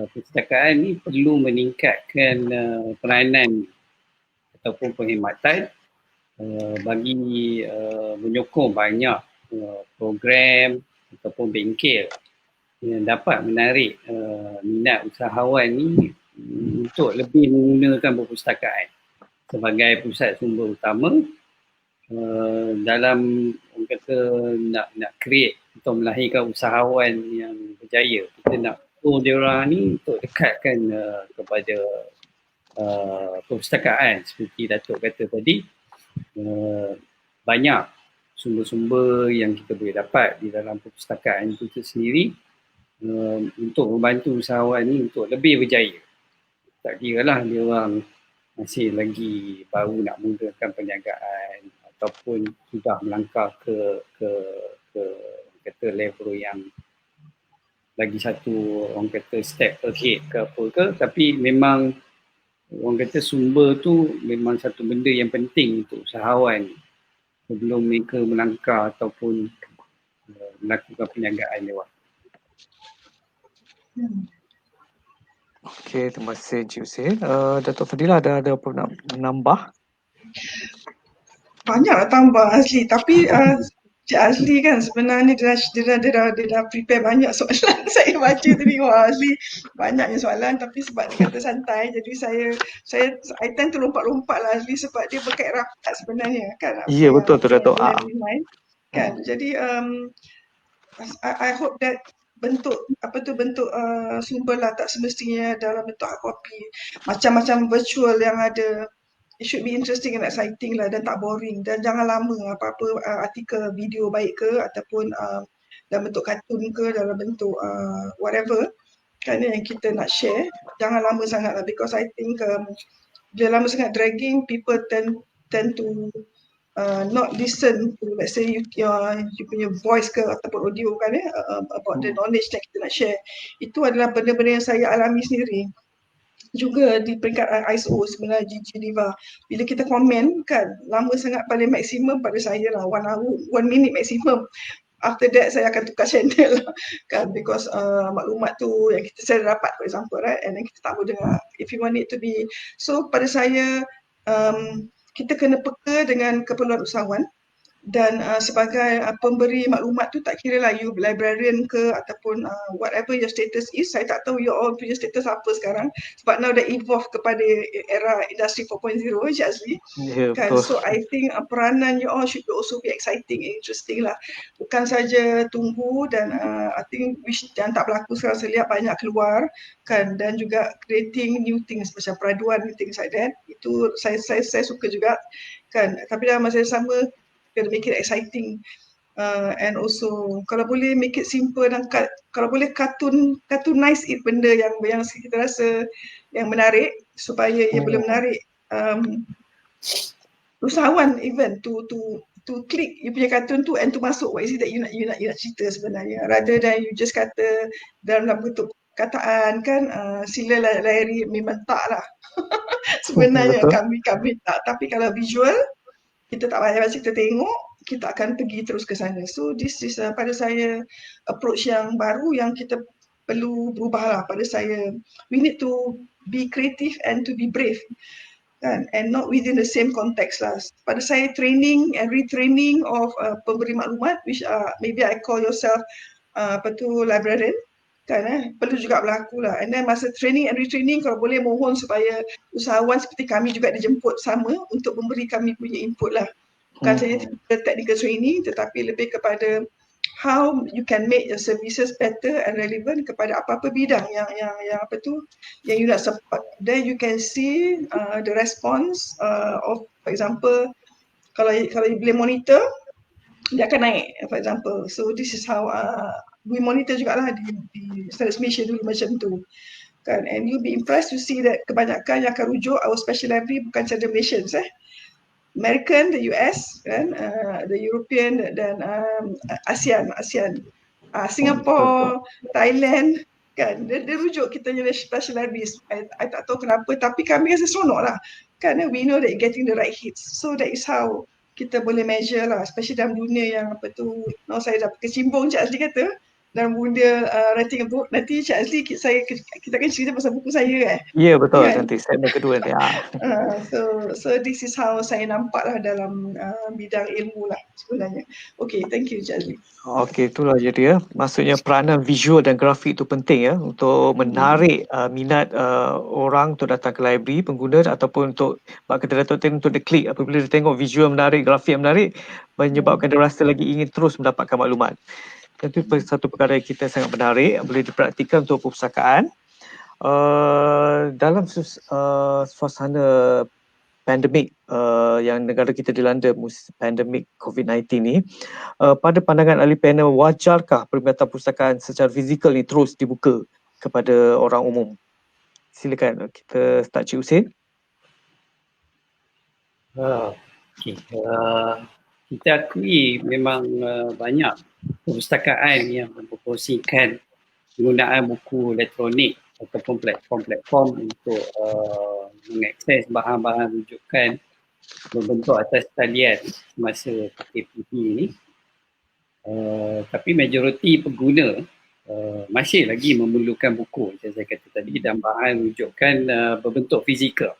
Perpustakaan ni perlu meningkatkan peranan ataupun penghematan bagi menyokong banyak program ataupun bengkel yang dapat menarik minat usahawan ni untuk lebih menggunakan perpustakaan sebagai pusat sumber utama dalam orang kata nak create atau melahirkan usahawan yang berjaya. Kita nak dia orang ni untuk dekatkan kepada perpustakaan seperti Datuk kata tadi, banyak sumber-sumber yang kita boleh dapat di dalam perpustakaan itu sendiri untuk membantu usahawan ni untuk lebih berjaya. Tak kira lah dia orang masih lagi baru nak mulakan perniagaan ataupun sudah melangkah ke kata level yang lagi satu orang kata step ahead ke apa ke, tapi memang orang kata sumber tu memang satu benda yang penting untuk usahawan sebelum mereka melangkah ataupun melakukan perniagaan lewat. Okey, terima kasih Encik Hussein. Datuk Fadilah ada apa nak menambah? Banyak nak tambah Azli, tapi Cik Azli kan sebenarnya dia dah prepare banyak soalan. Saya baca tadi, wah Azli banyaknya soalan, tapi sebab dia kata santai, jadi I tend to lompat-lompat lah Azli sebab dia berkait rapat sebenarnya kan. Ya, betul tu Datuk. Kan, jadi I hope that bentuk sumber lah tak semestinya dalam bentuk hard copy. Macam-macam virtual yang ada. It should be interesting and exciting lah dan tak boring, dan jangan lama apa-apa artikel video baik ke ataupun dalam bentuk kartun ke, dalam bentuk whatever kan yang kita nak share, jangan lama sangat lah, because I think bila lama sangat dragging, people tend to not listen to, let's say you punya voice ke ataupun audio kan about the knowledge yang kita nak share. Itu adalah benda-benda yang saya alami sendiri juga di peringkat ISO sebenarnya di Geneva. Bila kita komen kan, lama sangat, paling maksimum pada saya lah 1 hour, 1 minute maksimum. After that saya akan tukar channel lah kan, because maklumat tu yang saya dapat for example, right, and then kita tak boleh dengar if you want it to be. So pada saya kita kena peka dengan keperluan usahawan, dan sebagai pemberi maklumat tu tak kira lah you librarian ke ataupun whatever your status is. Saya tak tahu you all punya status apa sekarang sebab now dah evolve kepada era industri 4.0 Encik Azli kan. So I think peranan you all should also be exciting and interesting lah, bukan saja tunggu. Dan I think which yang tak berlaku sekarang saya lihat banyak keluar kan, dan juga creating new things macam peraduan, things like that. Itu saya suka juga kan, tapi dalam masa yang sama kena make it exciting and also kalau boleh make it simple, dan kalau boleh cartoonize it, benda yang kita rasa yang menarik supaya ia boleh menarik usahawan even to click you punya kartun tu and to masuk what is it that you nak cerita sebenarnya, rather than you just kata dalam bentuk kataan kan, sila layari, memang tak lah sebenarnya kami tak. Tapi kalau visual kita tak payah baca, kita tengok, kita akan pergi terus ke sana. So this is pada saya approach yang baru yang kita perlu berubah lah pada saya. We need to be creative and to be brave kan, and not within the same context lah. Pada saya training and retraining of pemberi maklumat, which maybe I call yourself librarian kan, perlu juga berlaku lah. And then masa training and retraining, kalau boleh mohon supaya usahawan seperti kami juga dijemput sama untuk memberi kami punya input lah. Bukan saja technical training, tetapi lebih kepada how you can make your services better and relevant kepada apa-apa bidang yang you nak support. Then you can see the response of, for example, kalau you boleh monitor, dia akan naik for example. So this is how we monitor jugalah di Standards Malaysia dulu macam tu kan, and you'll be impressed to see that kebanyakan yang akan rujuk our special library bukan sahaja Malaysians, American, the US kan, the European dan ASEAN, Singapore, Thailand kan, dia rujuk kita punya special libraries. I tak tahu kenapa, tapi kami rasa seronok lah kan, we know that getting the right hits. So that is how kita boleh measure lah, especially dalam dunia yang saya dah kecimbung Cik Azli kata dalam bunda writing a book. Nanti Cik Azli kita akan cerita pasal buku saya Ya, betul. kan. Nanti segmen kedua nanti. So this is how saya nampak lah dalam bidang ilmu lah sebenarnya. Okay, thank you Cik Azli. Okey, itulah jadi ya. Maksudnya peranan visual dan grafik itu penting ya untuk menarik minat orang untuk datang ke library, pengguna ataupun untuk kata Dato' Tin untuk dia klik apabila dia tengok visual menarik, grafik yang menarik menyebabkan dia rasa lagi ingin terus mendapatkan maklumat. Itu satu perkara yang kita sangat menarik boleh dipraktikkan untuk perpustakaan. Dalam suasana pandemik yang negara kita dilanda pandemik COVID-19 ni, pada pandangan ahli panel, wajarkah perkhidmatan perpustakaan secara fizikal ni terus dibuka kepada orang umum? Silakan kita start Cik Husin. Okay. Kita akui memang banyak perpustakaan yang mempromosikan penggunaan buku elektronik ataupun platform-platform untuk mengakses bahan-bahan rujukan berbentuk atas talian semasa PKP ini. Tapi majoriti pengguna masih lagi memerlukan buku macam saya kata tadi dan bahan rujukan berbentuk fizikal.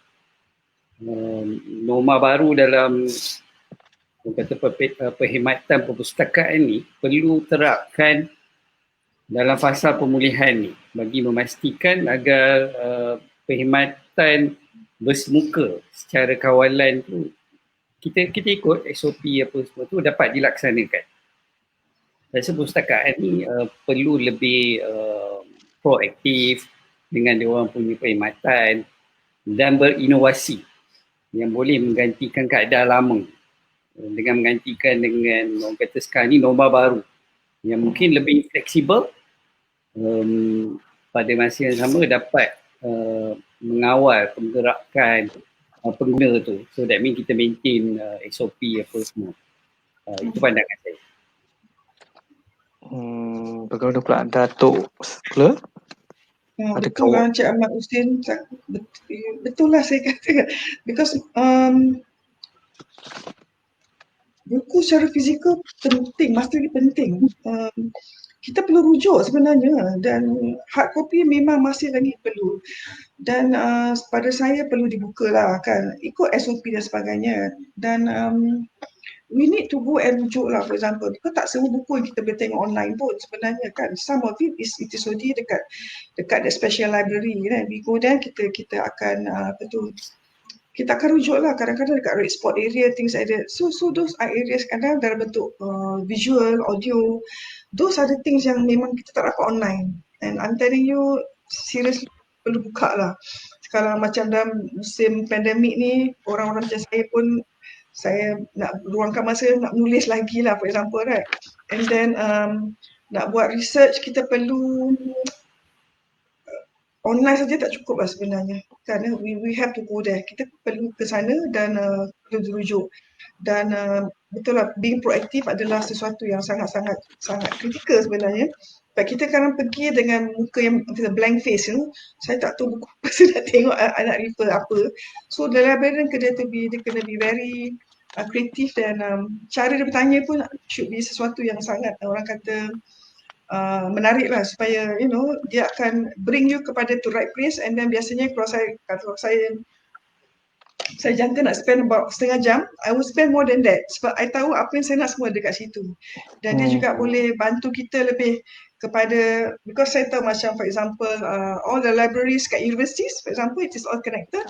Norma baru dalam perkhidmatan perpustakaan ni perlu terapkan dalam fasa pemulihan ni bagi memastikan agar perkhidmatan bersemuka secara kawalan tu kita ikut SOP apa semua tu dapat dilaksanakan. Rasa perpustakaan ni perlu lebih proaktif dengan diorang punya perkhidmatan dan berinovasi yang boleh menggantikan keadaan lama dengan menggantikan dengan orang kata sekarang ni norma baru yang mungkin lebih fleksibel pada masa yang sama dapat mengawal penggerakan pengguna tu. So that means kita maintain SOP apa semua. Itu pandangan saya. Bagaimana pula Dato' Claire? Betul lah Cik Ahmad Husin, betul lah saya kata because buku secara fizikal penting, mesti penting. Kita perlu rujuk sebenarnya dan hard copy memang masih lagi perlu dan pada saya perlu dibuka lah kan, ikut SOP dan sebagainya dan we need to go and rujuk lah. For example, kita tak semua buku yang kita boleh tengok online pun sebenarnya kan, some of it is already dekat the special library kan. We go there, kita akan kita akan rujuk lah kadang-kadang dekat red spot area, things like that. So those are areas kadang dalam bentuk visual, audio, those are the things yang memang kita tak dapat online. And I'm telling you, seriously perlu buka lah. Sekarang macam dalam musim pandemik ni, orang-orang macam saya pun, saya nak luangkan masa nak menulis lagi lah, for example, right? And then nak buat research, kita perlu online saja tak cukup lah sebenarnya. Kerana we have to go there. Kita perlu ke sana dan perlu dirujuk. Dan betul lah, being proaktif adalah sesuatu yang sangat-sangat kritikal sebenarnya. Sebab kita kadang pergi dengan muka yang blank face, saya tak tahu buku apa saya nak tengok, nak refer apa. So the librarian dia kena be very kreatif dan cara dia bertanya pun should be sesuatu yang sangat orang kata menarik lah supaya dia akan bring you kepada the right place. And then biasanya kalau saya jangka nak spend about setengah jam, I will spend more than that sebab I tahu apa yang saya nak semua dekat situ dan dia juga boleh bantu kita lebih kepada, because saya tahu macam for example all the libraries kat universities for example, it is all connected,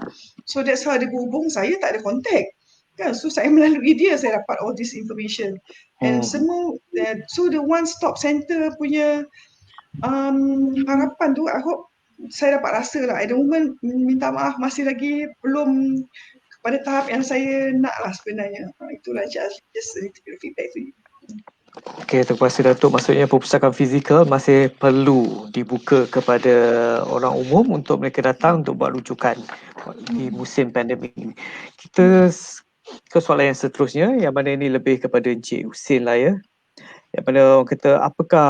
so that's how dia berhubung. Saya tak ada contact kan, so saya melalui dia saya dapat all this information and semua. So the one stop center punya harapan tu, I hope saya dapat rasa lah. At the moment, minta maaf masih lagi belum pada tahap yang saya nak lah sebenarnya. Itulah just a little bit of feedback to you. Okey, terima kasih Datuk. Maksudnya perpustakaan fizikal masih perlu dibuka kepada orang umum untuk mereka datang untuk buat rujukan di musim pandemik ini. Kita ke soalan yang seterusnya, yang mana ini lebih kepada Encik Husin lah ya. Yang mana orang kata, apakah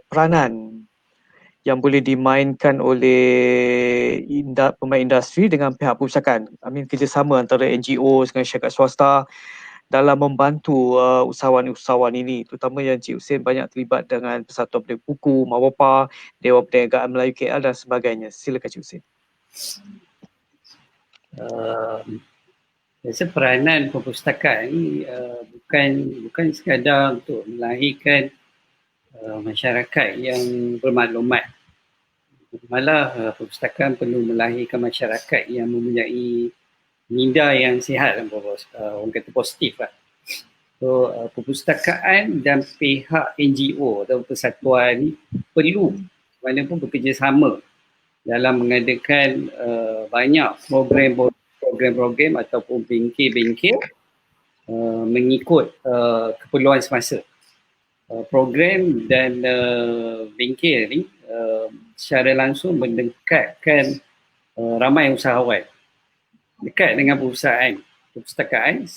peranan yang boleh dimainkan oleh pemain industri dengan pihak perpustakaan? I mean kerjasama antara NGO dengan syarikat swasta dalam membantu usahawan-usahawan ini, terutama yang Cik Hussein banyak terlibat dengan Persatuan Penerbit Buku, Mawapa, Dewan Perniagaan Melayu KL dan sebagainya. Silakan Cik Hussein. Rasa peranan perpustakaan ni bukan sekadar untuk melahirkan masyarakat yang bermaklumat. Malah perpustakaan perlu melahirkan masyarakat yang mempunyai minda yang sihat dan orang kata positif lah. So perpustakaan dan pihak NGO atau persatuan ni perlu walaupun bekerjasama dalam mengadakan banyak program-program ataupun bengkel-bengkel mengikut keperluan semasa. Program dan bengkel ni secara langsung mendekatkan ramai usahawan dekat dengan perusahaan perpustakaan.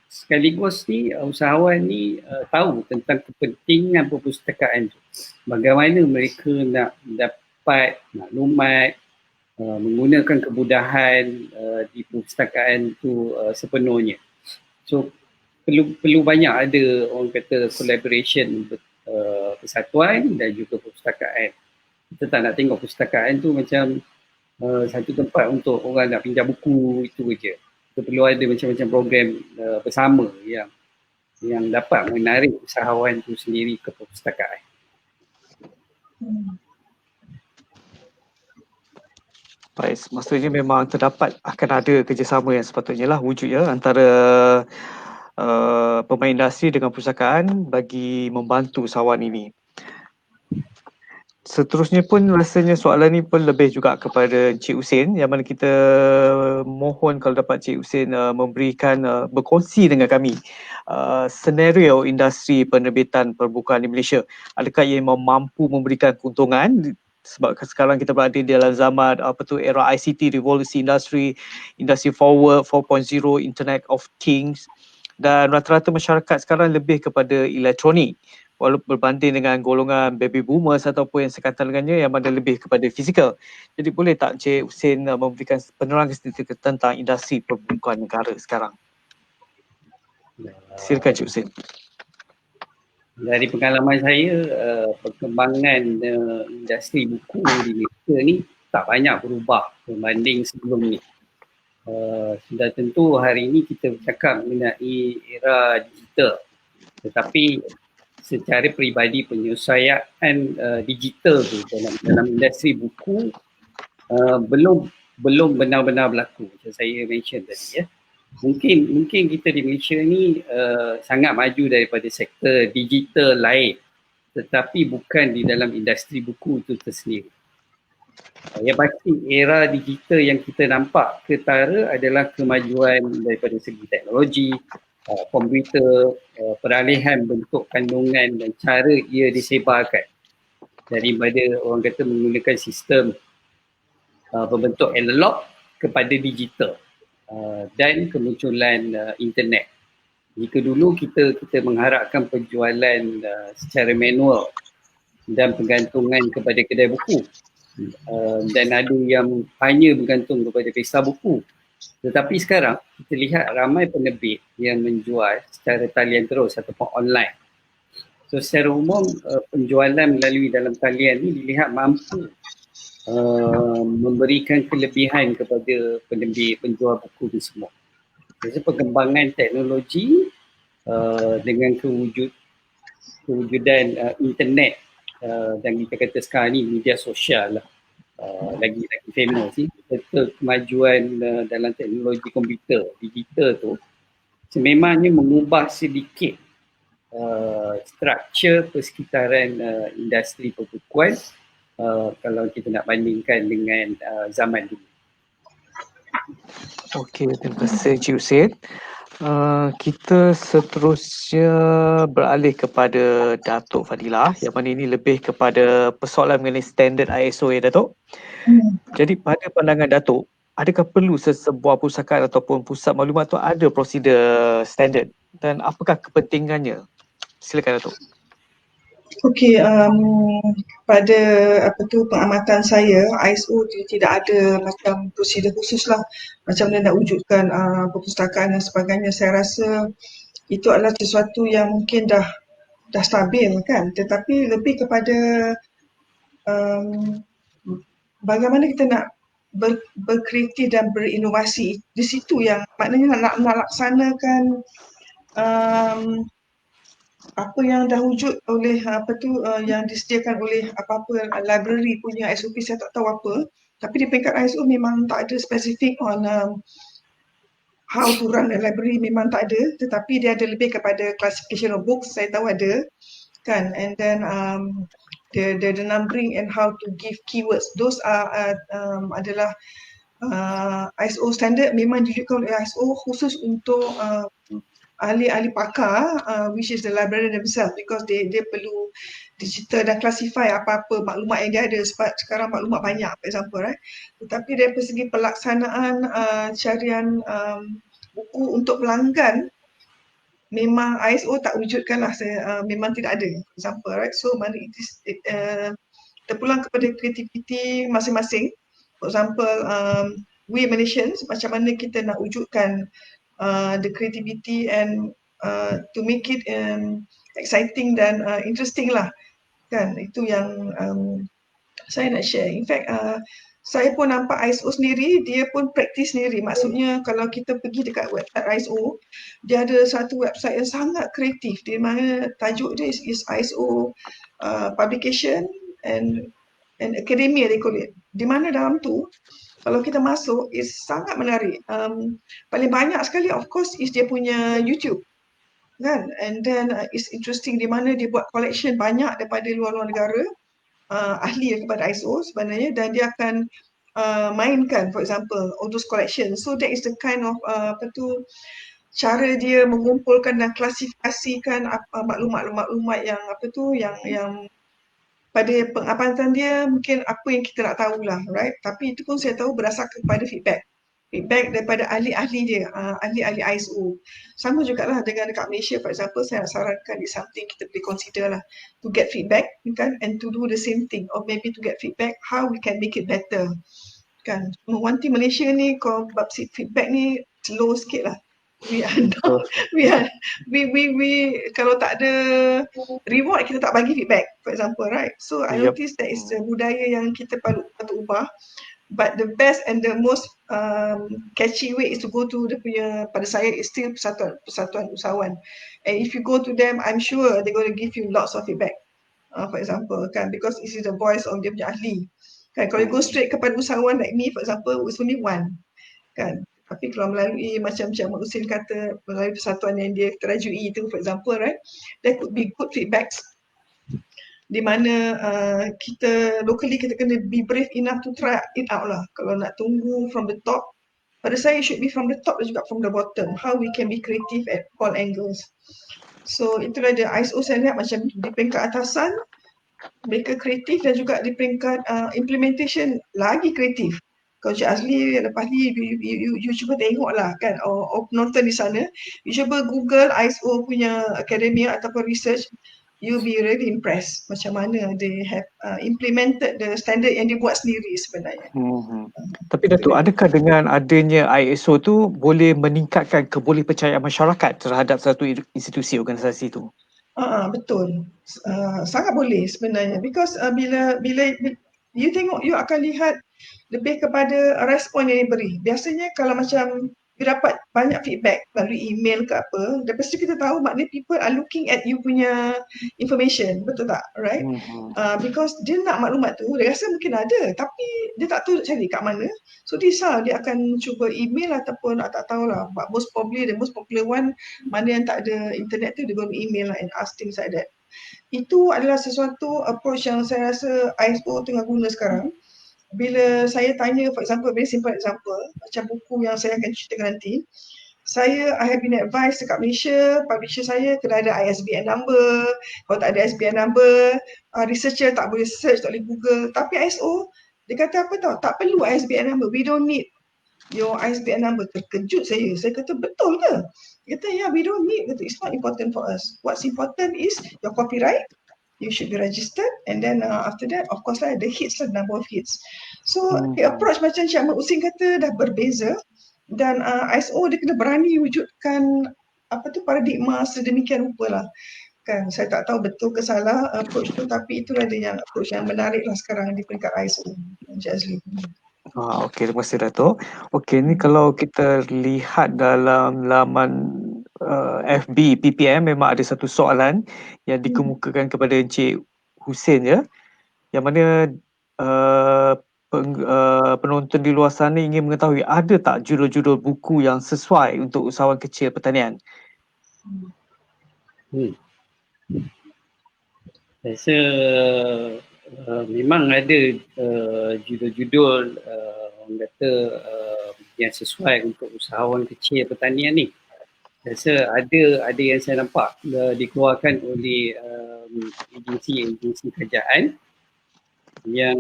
Sekaligus ni usahawan ni tahu tentang kepentingan perpustakaan tu, bagaimana mereka nak dapat maklumat, menggunakan kemudahan di perpustakaan tu sepenuhnya. So perlu banyak ada orang kata collaboration persatuan dan juga perpustakaan. Kita tak nak tengok perpustakaan tu macam satu tempat untuk orang nak pinjam buku itu je. Kita perlu ada macam-macam program bersama yang dapat menarik usahawan tu sendiri ke perpustakaan. Baik, maksudnya memang terdapat akan ada kerjasama yang sepatutnya lah wujud ya antara pemain industri dengan perpustakaan bagi membantu usahawan ini. Seterusnya pun rasanya soalan ni pun lebih juga kepada Cik Hussein, yang mana kita mohon kalau dapat Cik Hussein memberikan berkongsi dengan kami senario industri penerbitan perbukuan di Malaysia. Adakah ia mampu memberikan keuntungan sebab sekarang kita berada di dalam zaman era ICT, revolusi industri 4.0, Internet of Things, dan rata-rata masyarakat sekarang lebih kepada elektronik walaupun berbanding dengan golongan baby boomers ataupun yang sekatan dengannya yang mana lebih kepada fizikal. Jadi boleh tak Cik Hussein memberikan penerangan sedikit tentang industri perbukuan negara sekarang? Silakan Cik Hussein. Dari pengalaman saya, perkembangan industri buku di Malaysia ni tak banyak berubah berbanding sebelum ni. Sudah tentu hari ini kita bercakap mengenai era digital, tetapi secara peribadi penyelesaian digital tu dalam industri buku belum benar-benar berlaku macam saya mention tadi ya. Mungkin kita di Malaysia ni sangat maju daripada sektor digital lain, tetapi bukan di dalam industri buku itu tersendiri. Yang pasti era digital yang kita nampak ketara adalah kemajuan daripada segi teknologi, komputer, peralihan bentuk kandungan dan cara ia disebarkan daripada orang kata menggunakan sistem berbentuk analog kepada digital dan kemunculan internet. Jika dulu kita mengharapkan penjualan secara manual dan pergantungan kepada kedai buku dan ada yang hanya bergantung kepada pesta buku, tetapi sekarang kita lihat ramai penerbit yang menjual secara talian terus ataupun online. So secara umum penjualan melalui dalam talian ni dilihat mampu memberikan kelebihan kepada penerbit penjual buku itu semua. Jadi perkembangan teknologi dengan kewujudan internet dan kita kata sekarang ni media sosial lah lagi famous ni, serta kemajuan dalam teknologi komputer digital tu sememangnya mengubah sedikit struktur persekitaran industri perbukuan kalau kita nak bandingkan dengan zaman dulu. Okey, terima kasih Cik Hussein. Kita seterusnya beralih kepada Datuk Fadilah, yang mana ini lebih kepada persoalan mengenai standard ISO ya Datuk. Jadi pada pandangan Datuk, adakah perlu sebuah pusakaan ataupun pusat maklumat tu ada prosedur standard dan apakah kepentingannya? Silakan Datuk. Okey, pada pengamatan saya, ISO tidak ada macam prosedur khusus lah macam mana nak wujudkan perpustakaan dan sebagainya. Saya rasa itu adalah sesuatu yang mungkin dah stabil kan, tetapi lebih kepada um, bagaimana kita nak berkreatif dan berinovasi. Di situ yang maknanya nak laksanakan um, apa yang dah wujud oleh yang disediakan oleh apa-apa library punya SOP, saya tak tahu apa, tapi di peringkat ISO memang tak ada spesifik on how to run a library, memang tak ada, tetapi dia ada lebih kepada classification of books, saya tahu ada kan, and then the numbering and how to give keywords, those are adalah ISO standard, memang diwujudkan oleh ISO khusus untuk ahli-ahli pakar, which is the librarian themselves, because dia perlu digital dan classify apa-apa maklumat yang dia ada, sebab sekarang maklumat banyak, for example, right? Tetapi dari segi pelaksanaan carian buku untuk pelanggan, memang ISO tak wujudkanlah, memang tidak ada, for example, right? So mana terpulang kepada kreativiti masing-masing. For example, we Malaysians, macam mana kita nak wujudkan the creativity and to make it exciting dan interesting lah, kan? Itu yang saya nak share. In fact, saya pun nampak ISO sendiri, dia pun praktis sendiri. Maksudnya kalau kita pergi dekat website ISO, dia ada satu website yang sangat kreatif, di mana tajuk dia is ISO publication and academia, they call it. Di mana dalam tu, kalau kita masuk, is sangat menarik. Paling banyak sekali, of course, is dia punya YouTube, kan? And then it's interesting di mana dia buat collection banyak daripada luar-luar negara, ahli kepada ISO sebenarnya, dan dia akan mainkan, for example, all those collections. So that is the kind of cara dia mengumpulkan dan klasifikasikan maklumat-maklumat yang yang pada pengamatan dia mungkin apa yang kita nak tahulah, right? Tapi itu pun saya tahu berdasarkan kepada feedback daripada ahli-ahli dia, ahli-ahli ISO. Sama jugalah dengan dekat Malaysia, for example, saya nak sarankan it's something kita boleh consider lah, to get feedback, kan, and to do the same thing, or maybe to get feedback how we can make it better, kan. One thing Malaysia ni, kalau bab feedback ni slow sikit lah. We are not, we kalau tak ada reward, kita tak bagi feedback, for example, right? So I notice that is the budaya yang kita patut ubah. But the best and the most catchy way is to go to the punya, pada saya, is still persatuan usahawan. And if you go to them, I'm sure they're going to give you lots of feedback. For example, kan, because this is the voice of dia punya ahli. Kan, kalau you go straight kepada usahawan like me, for example, it's only one, kan. Tapi kalau melalui macam Mak Husin kata, melalui persatuan yang dia terajui itu, for example, right, there could be good feedbacks di mana kita locally kita kena be brave enough to try it out lah. Kalau nak tunggu from the top, pada saya it should be from the top dan juga from the bottom, how we can be creative at all angles. So itulah dia ISO, saya lihat macam di peringkat atasan mereka kreatif, dan juga di peringkat implementation lagi kreatif. Kalau Cik Azli lepas ni you cuba tengok lah, kan, or penonton di sana, you cuba Google ISO punya academia ataupun research, you'll be really impressed macam mana they have implemented the standard yang dia buat sendiri sebenarnya. Tapi Datuk, adakah dengan adanya ISO tu boleh meningkatkan kebolehpercayaan masyarakat terhadap satu institusi organisasi tu? Betul. Sangat boleh sebenarnya, because bila you tengok, you akan lihat lebih kepada respon yang diberi. Biasanya kalau macam you dapat banyak feedback melalui email ke apa, dan pasti kita tahu maknanya people are looking at you punya information, betul tak? Right? Because dia nak maklumat tu, dia rasa mungkin ada, tapi dia tak tahu nak cari kat mana. So dia akan cuba email ataupun tak tahulah, but most probably the most popular one, mana yang tak ada internet tu, dia going to email lah and ask things like that. Itu adalah sesuatu approach yang saya rasa ISO tengah guna sekarang. Bila saya tanya, for example, very simple example, macam buku yang saya akan ceritakan nanti, I have been advised dekat Malaysia, publisher saya kena ada ISBN number. Kalau tak ada ISBN number, researcher tak boleh search, tak boleh Google. Tapi ISO, dia kata apa tau, tak perlu ISBN number, we don't need your ISBN number. Terkejut saya kata betul ke? Dia kata yeah, we don't need, it's not important for us. What's important is your copyright, you should be registered, and then after that of course lah the hits lah, number of hits. So the approach macam Cik Ahmad Husin kata dah berbeza, dan ISO dia kena berani wujudkan paradigma sedemikian rupa lah. Kan saya tak tahu betul ke salah approach tu, tapi itulah dia yang approach yang menarik lah sekarang di peringkat ISO, Encik Azli. Okey, terima kasih Dato'. Okey, ni kalau kita lihat dalam laman FB PPM memang ada satu soalan yang dikemukakan kepada Encik Husin ya, yang mana penonton di luar sana ingin mengetahui ada tak judul-judul buku yang sesuai untuk usahawan kecil pertanian? Saya rasa memang ada judul-judul orang kata yang sesuai untuk usahawan kecil pertanian ni. Saya rasa ada yang saya nampak dikeluarkan oleh agensi-agensi kerajaan yang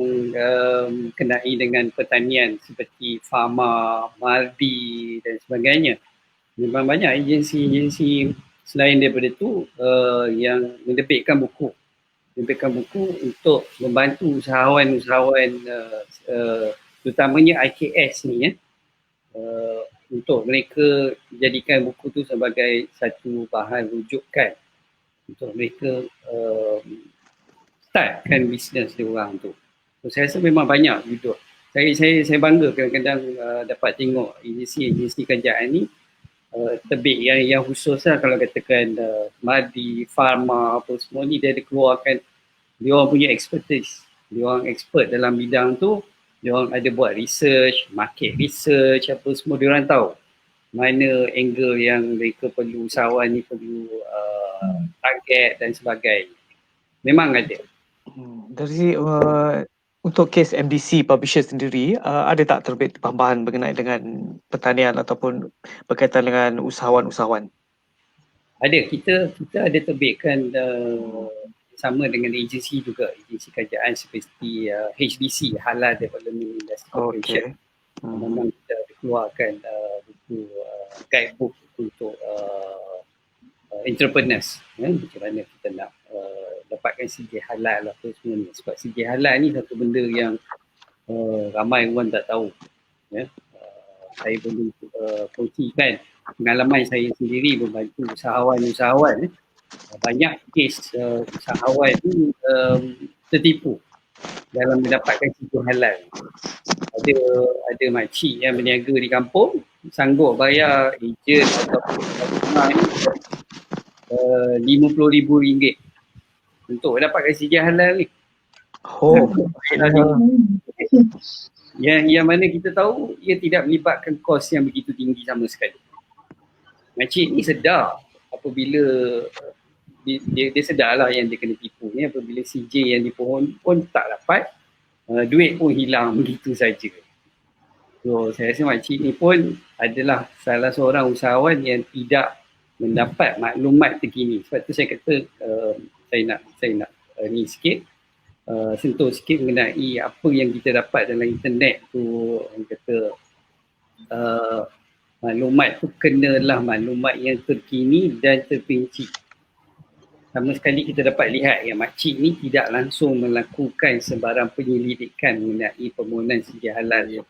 kenai dengan pertanian seperti Pharma, Maldi dan sebagainya. Memang banyak agensi-agensi selain daripada itu yang menerbitkan buku untuk membantu usahawan-usahawan terutamanya IKS ni ya, untuk mereka jadikan buku tu sebagai satu bahan rujukan untuk mereka startkan bisnes dia orang tu. So, saya rasa memang banyak judul. Saya bangga kadang-kadang dapat tengok agensi kerajaan ni terbit yang khusus lah, kalau katakan Madi, Pharma apa semua ni dia ada keluarkan, dia orang punya expertise, dia orang expert dalam bidang tu, dia orang ada buat research, market research apa semua, dia orang tahu mana angle yang mereka perlu, usahawan ni perlu target dan sebagainya. Memang ada. Dari untuk kes MDC publisher sendiri, ada tak terbit tambahan berkenaan dengan pertanian ataupun berkaitan dengan usahawan-usahawan? Ada, kita ada terbitkan sama dengan agensi juga, agensi kerajaan seperti HDC, Halal Development Industry Corporation. Memang kita ada keluarkan buku guidebook untuk entrepreneurs, macam mana kita nak dapatkan sijil halal apa semua ni. Sebab sijil halal ni satu benda yang ramai orang tak tahu. Saya boleh kongsikan pengalaman saya sendiri membantu usahawan-usahawan. Banyak kes usahawan ni tertipu dalam mendapatkan sijil halal. Ada makcik yang berniaga di kampung sanggup bayar ejen ataupun RM50,000 untuk dapatkan sijil halal ni. Yang mana kita tahu ia tidak melibatkan kos yang begitu tinggi sama sekali. Makcik ni sedar apabila dia sedarlah yang dia kena tipu ni, apabila sijil yang dipohon pun tak dapat, duit pun hilang begitu saja. So saya rasa makcik ni pun adalah salah seorang usahawan yang tidak mendapat maklumat terkini. Sebab tu saya kata saya nak ni sikit, sentuh sikit mengenai apa yang kita dapat dalam internet tu. Orang kata maklumat tu kenalah maklumat yang terkini dan terperinci. Sama sekali kita dapat lihat yang makcik ni tidak langsung melakukan sebarang penyelidikan mengenai permohonan sijil halal.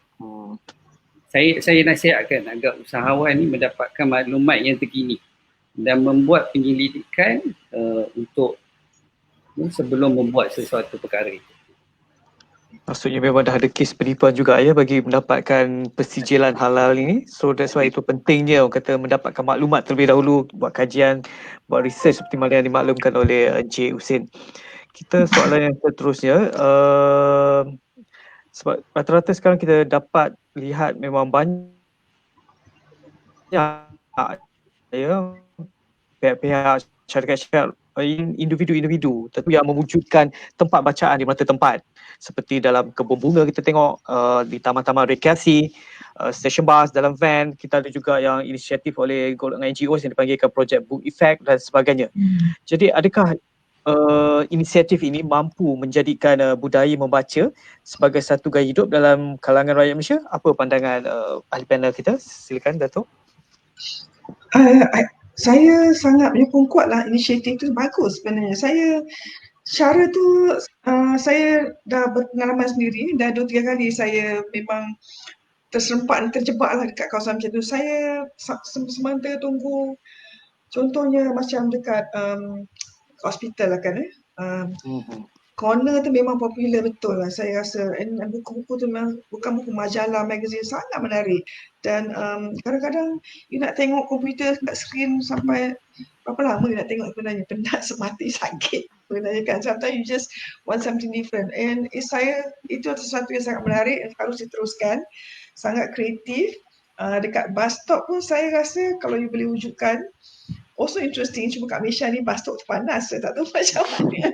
Saya nasihatkan agar usahawan ni mendapatkan maklumat yang terkini dan membuat penyelidikan untuk sebelum membuat sesuatu perkara itu. Maksudnya memang dah ada kes penipuan juga ya bagi mendapatkan persijilan halal ini. So that's why itu pentingnya orang kata mendapatkan maklumat terlebih dahulu, buat kajian, buat research seperti mana yang dimaklumkan oleh Encik Husin. Kita soalan yang seterusnya, sebab rata-rata sekarang kita dapat lihat memang banyak ya pihak-pihak syarikat individu-individu tentu yang mewujudkan tempat bacaan di merata tempat, seperti dalam kebun bunga kita tengok, di taman-taman rekreasi, stesen bas, dalam van. Kita ada juga yang inisiatif oleh golongan NGOs yang dipanggilkan Project Book Effect dan sebagainya. Jadi adakah inisiatif ini mampu menjadikan budaya membaca sebagai satu gaya hidup dalam kalangan rakyat Malaysia? Apa pandangan ahli panel kita? Silakan Dato'. Saya sangat menyokong kuatlah inisiatif itu, bagus sebenarnya. Cara tu saya dah berpengalaman sendiri, dah 2-3 kali saya memang terserempak dan terjebak lah dekat kawasan macam tu. Saya semasa tunggu, contohnya macam dekat hospital lah kan corner tu memang popular betul lah saya rasa, and buku-buku tu memang bukan buku majalah, magazine, sangat menarik. Dan kadang-kadang you nak tengok komputer kat skrin sampai berapa lama you nak tengok sebenarnya, penat semati sakit sebenarnya kan. Sometimes you just want something different, and itu sesuatu yang sangat menarik dan harus diteruskan, sangat kreatif. Dekat bus stop pun saya rasa kalau you boleh wujudkan, also interesting. Cuma kat Malaysia ni bus stop tu panas, saya tak tahu macam mana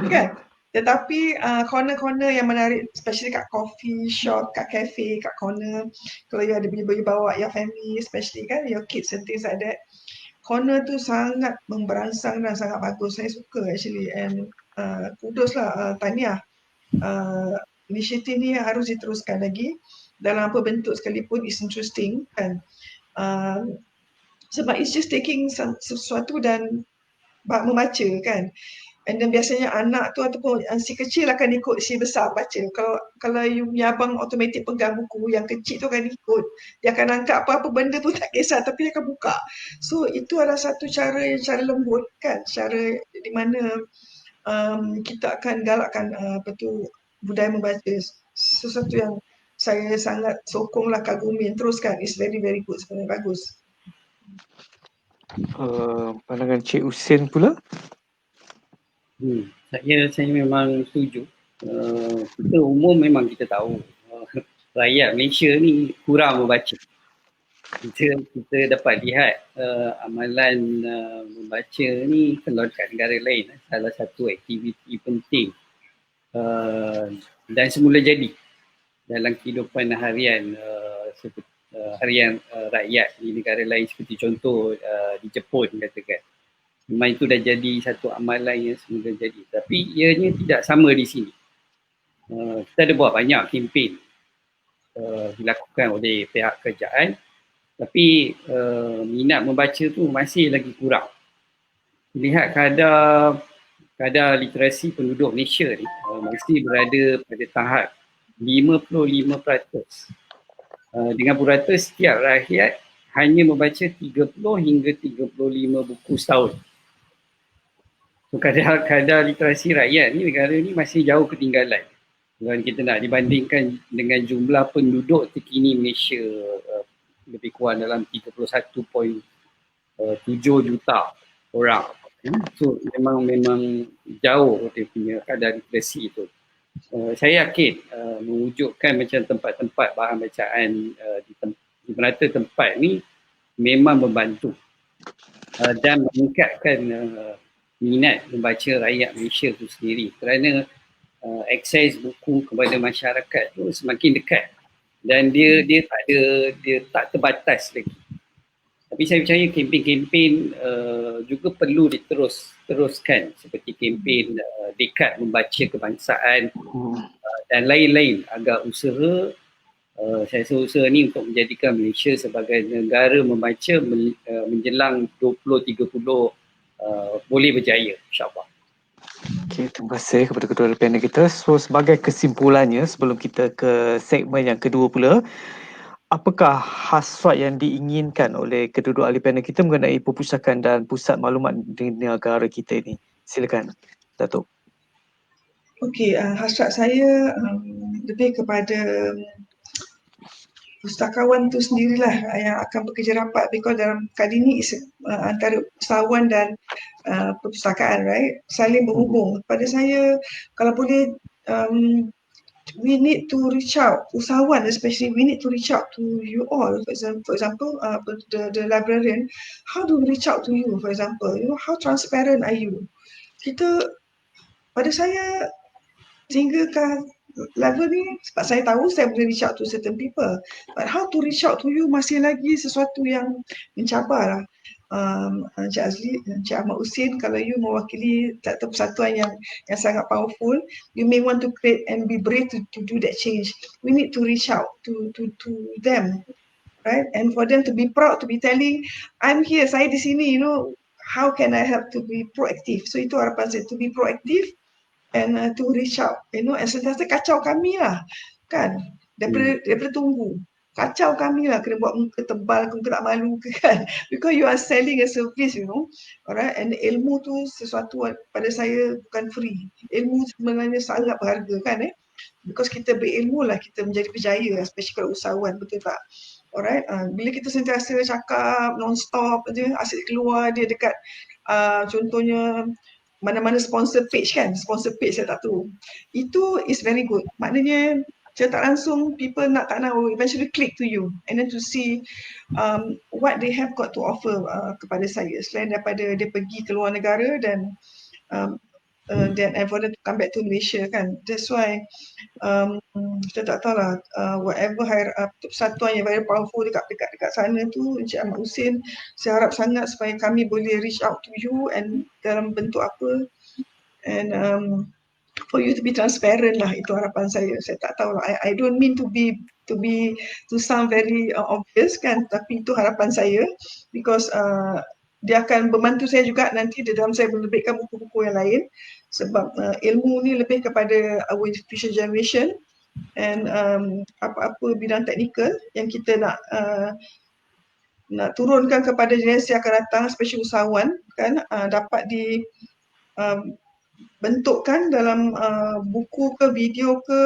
kan. Tetapi corner-corner yang menarik, especially kat coffee shop, kat cafe, kat corner, kalau you ada boleh bawa your family, especially kan your kids and things like that, corner tu sangat memberangsang dan sangat bagus. Saya suka actually, and kudos lah, tahniah. Inisiatif ni harus diteruskan lagi dalam apa bentuk sekalipun, is interesting kan. Sebab it's just taking sesuatu dan membaca kan. And then biasanya anak tu ataupun si kecil akan ikut si besar baca. Kalau you punya abang automatik pegang buku, yang kecil tu akan ikut. Dia akan angkat apa-apa benda pun tak kisah, tapi dia akan buka. So itu adalah satu cara lembut kan, cara di mana kita akan galakkan budaya membaca. Sesuatu yang saya sangat sokonglah, kagumi, teruskan. It's very very good sebenarnya, bagus. Pandangan Cik Husin pula? Saya memang setuju. Kita umum memang kita tahu rakyat Malaysia ni kurang membaca. Kita dapat lihat amalan membaca ni kalau dekat negara lain salah satu aktiviti penting dan semula jadi dalam kehidupan harian rakyat di negara lain, seperti contoh di Jepun katakan. Memang itu dah jadi satu amalan yang semula jadi. Tapi ianya tidak sama di sini. Kita ada buat banyak kempen dilakukan oleh pihak kerajaan, tapi minat membaca tu masih lagi kurang. Lihat kadar literasi penduduk Malaysia ni masih berada pada tahap 55%. Dengan purata setiap rakyat hanya membaca 30 hingga 35 buku setahun. So, kadar literasi rakyat ni, negara ni masih jauh ketinggalan. Kalau kita nak dibandingkan dengan jumlah penduduk terkini Malaysia lebih kurang dalam 31.7 juta orang. So memang jauh dia punya kadar literasi tu. Saya yakin mewujudkan macam tempat-tempat bahan bacaan di merata tempat ni memang membantu dan meningkatkan minat membaca rakyat Malaysia tu sendiri, kerana akses buku kepada masyarakat tu semakin dekat dan dia tak terbatas lagi. Tapi saya percaya kempen-kempen juga perlu diteruskan, seperti kempen Dekad Membaca Kebangsaan dan lain-lain, agar saya rasa usaha ni untuk menjadikan Malaysia sebagai negara membaca menjelang 2030 boleh berjaya, insyaAllah. Okay, terima kasih kepada kedua panel kita. So sebagai kesimpulannya, sebelum kita ke segmen yang kedua pula, apakah hasrat yang diinginkan oleh kedua ahli panel kita mengenai perpustakaan dan pusat maklumat di negara kita ini? Silakan, Datuk. Okey, hasrat saya lebih kepada pustakawan tu sendirilah yang akan bekerja rapat, because dalam kali ni antara usahawan dan perpustakaan, right, saling berhubung. Pada saya, kalau boleh, we need to reach out, usahawan especially, we need to reach out to you all. For example, the librarian, how do we reach out to you? For example, how transparent are you? Pada saya, sehingga level ni, sebab saya tahu saya boleh reach out to certain people, but how to reach out to you masih lagi sesuatu yang mencabar lah. Encik Azli, Encik Ahmad Husin, kalau you mewakili satu persatuan yang sangat powerful, you may want to create and be brave to do that change. We need to reach out to them, right? And for them to be proud, to be telling, I'm here, saya di sini, how can I help to be proactive. So itu harapan saya, to be proactive and to reach out, and sentiasa kacau kami lah kan, daripada tunggu. Kacau kami lah, kena buat muka tebal, muka tak malu ke kan, because you are selling a service, alright, and ilmu tu sesuatu pada saya bukan free. Ilmu sebenarnya sangat berharga kan, because kita berilmu lah kita menjadi berjaya, especially kalau usahawan, betul tak? Alright, bila kita sentiasa cakap non-stop je, asyik keluar dia dekat contohnya mana-mana sponsor page kan, sponsor page saya tak tahu. Itu is very good. Maknanya secara tak langsung people tak nak eventually click to you and then to see what they have got to offer kepada saya selain daripada dia pergi ke luar negara dan for them to come back to Malaysia kan. That's why saya tak tahu lah whatever persatuan yang very powerful dekat sana tu, Encik Ahmad Hussein, saya harap sangat supaya kami boleh reach out to you and dalam bentuk apa, and for you to be transparent lah, itu harapan saya. Saya tak tahu lah, I don't mean to sound very obvious kan, tapi itu harapan saya because dia akan membantu saya juga nanti dalam saya menerbitkan buku-buku yang lain, sebab ilmu ni lebih kepada our future generation and apa-apa bidang teknikal yang kita nak turunkan kepada generasi akan datang, especially usahawan kan, dapat bentukkan dalam buku ke video ke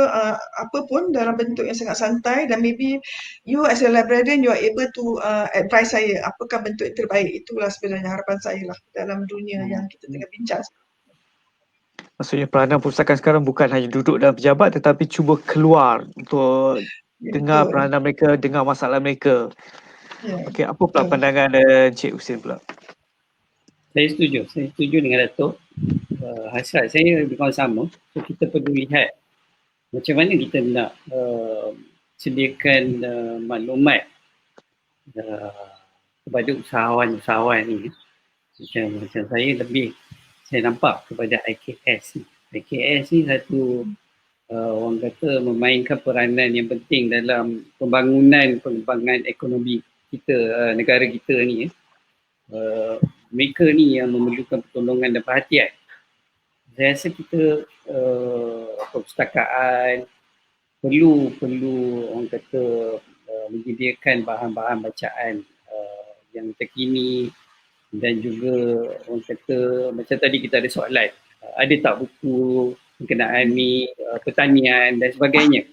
apa pun dalam bentuk yang sangat santai, dan maybe you as a librarian you are able to advise saya apakah bentuk yang terbaik. Itulah sebenarnya harapan saya lah dalam dunia yang kita tengah bincang. Maksudnya peranan perpustakaan sekarang bukan hanya duduk dalam pejabat tetapi cuba keluar untuk dengar peranan mereka, dengar masalah mereka. Okey, apa pula pandangan Encik Hussein pula? Saya setuju dengan Datuk. Hasrat saya lebih kurang sama. So kita perlu lihat macam mana kita nak sediakan maklumat kepada usahawan ni. Macam saya nampak kepada IKS ni. IKS ni satu orang kata memainkan peranan yang penting dalam pengembangan ekonomi kita, negara kita ni. Mereka ni yang memerlukan pertolongan dan perhatian. Saya rasa kita perpustakaan perlu orang kata menyediakan bahan-bahan bacaan yang terkini, dan juga orang kata macam tadi kita ada soalan, ada tak buku berkenaan ni, pertanian dan sebagainya.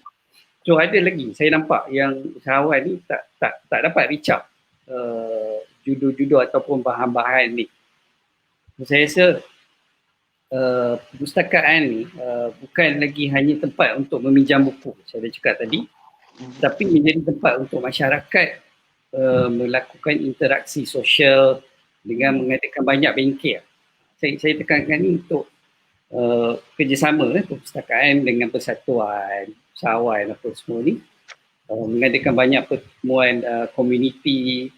So ada lagi saya nampak yang usahawan ni tak dapat reach out judul-judul ataupun bahan-bahan ni. Saya rasa perpustakaan ni bukan lagi hanya tempat untuk meminjam buku, saya dah cakap tadi, tapi menjadi tempat untuk masyarakat melakukan interaksi sosial dengan mengadakan banyak bengkel. Saya tekankan ni untuk kerjasama perpustakaan dengan persatuan, usahawan apa semua ni, mengadakan banyak pertemuan komuniti,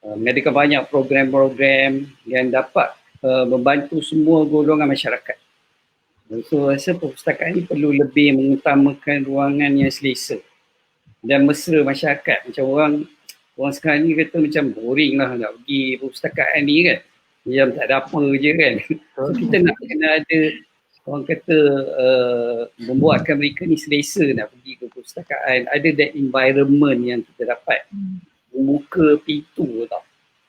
mengadakan banyak program-program yang dapat membantu semua golongan masyarakat. So rasa perpustakaan ni perlu lebih mengutamakan ruangan yang selesa dan mesra masyarakat. Macam orang sekarang ni kata macam boring lah nak pergi perpustakaan ni kan, macam tak ada apa je kan. So kita nak kena ada orang kata membuatkan mereka ni selesa nak pergi ke perpustakaan, ada that environment yang kita dapat membuka pintu tau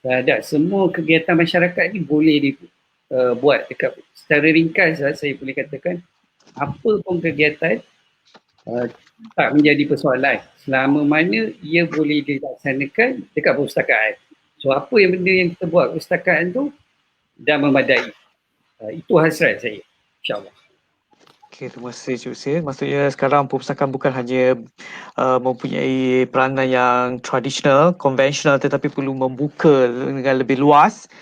terhadap semua kegiatan masyarakat ni boleh dibuat dekat. Secara ringkas saya boleh katakan apa pun kegiatan tak menjadi persoalan selama mana ia boleh dilaksanakan dekat perpustakaan. So apa yang benda yang kita buat perpustakaan tu dah memadai. Itu hasrat saya, insyaAllah. Okay, terima kasih Cik Hussein. Maksudnya sekarang perpustakaan bukan hanya mempunyai peranan yang tradisional, konvensional, tetapi perlu membuka dengan lebih luas.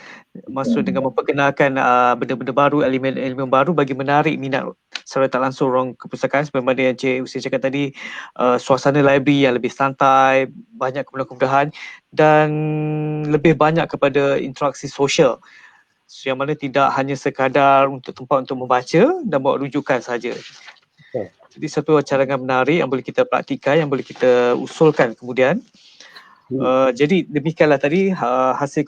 Maksud dengan memperkenalkan benda-benda baru, elemen-elemen baru bagi menarik minat secara tak langsung orang ke perpustakaan. Seperti mana yang Cik Hussein cakap tadi, suasana library yang lebih santai, banyak kemudahan-kemudahan dan lebih banyak kepada interaksi sosial. Yang mana tidak hanya sekadar untuk tempat untuk membaca dan buat rujukan saja. Jadi satu cadangan menarik yang boleh kita praktikan, yang boleh kita usulkan kemudian. Jadi demikianlah tadi hasil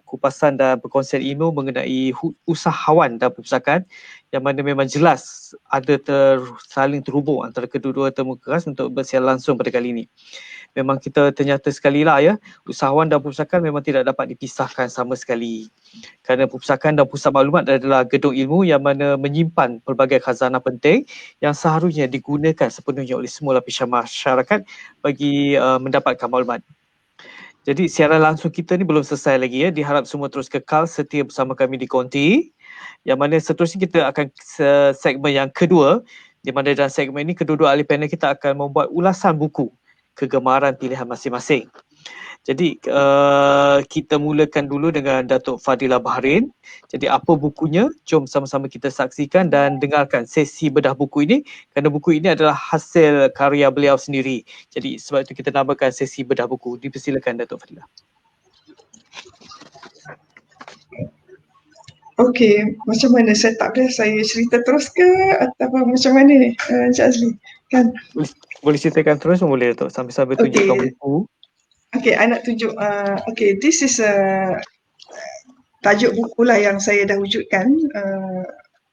kupasan dan perkongsian ilmu mengenai usahawan dan perpustakaan yang mana memang jelas ada saling terhubung antara kedua-dua temu keras untuk bersiaran langsung pada kali ini. Memang kita ternyata sekali lah ya, usahawan dan perpustakaan memang tidak dapat dipisahkan sama sekali. Kerana perpustakaan dan pusat maklumat adalah gedung ilmu yang mana menyimpan pelbagai khazanah penting yang seharusnya digunakan sepenuhnya oleh semua lapisan masyarakat bagi mendapatkan maklumat. Jadi siaran langsung kita ni belum selesai lagi ya. Diharap semua terus kekal setia bersama kami di Konti. Yang mana seterusnya kita akan segmen yang kedua. Di mana dalam segmen ini kedua-dua ahli panel kita akan membuat ulasan buku kegemaran pilihan masing-masing. Jadi kita mulakan dulu dengan Datuk Fadila Bahrin. Jadi apa bukunya? Jom sama-sama kita saksikan dan dengarkan sesi bedah buku ini kerana buku ini adalah hasil karya beliau sendiri. Jadi sebab itu kita namakan sesi bedah buku. Dipersilakan Datuk Fadila. Okey, macam mana setup dia? Saya cerita terus ke atau macam mana ni Encik Azli? Kan? Boleh ceritakan terus pun boleh Datuk sambil-sambil tunjukkan buku. Okay, I nak tunjuk. Okay, this is tajuk buku lah yang saya dah wujudkan.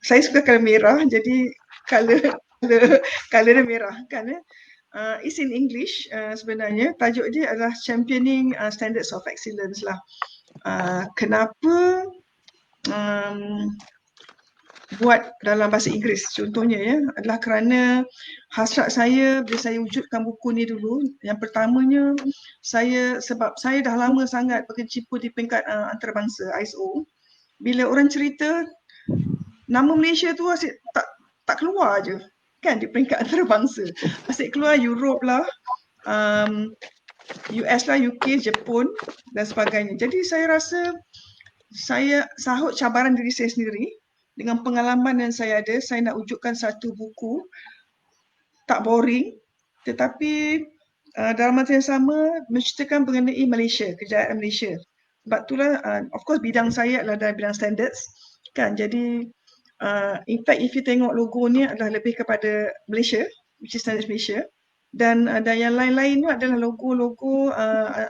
Saya suka colour merah, jadi colour dia merah kan. It's in English sebenarnya. Tajuk dia adalah Championing Standards of Excellence lah. Kenapa buat dalam bahasa Inggeris contohnya ya, adalah kerana hasrat saya bila saya wujudkan buku ni dulu, yang pertamanya sebab saya dah lama sangat berkecimpung di peringkat antarabangsa ISO. Bila orang cerita nama Malaysia tu asyik tak keluar je kan di peringkat antarabangsa. Asyik keluar Europe lah, US lah, UK, Jepun dan sebagainya. Jadi saya rasa saya sahut cabaran diri saya sendiri. Dengan pengalaman yang saya ada, saya nak wujudkan satu buku tak boring tetapi dalam masa yang sama menceritakan mengenai Malaysia, kejayaan Malaysia. Sebab itulah of course bidang saya adalah dalam bidang standards kan. Jadi in fact if you tengok logo ni adalah lebih kepada Malaysia, which is Standards Malaysia, dan yang lain-lain ni adalah logo-logo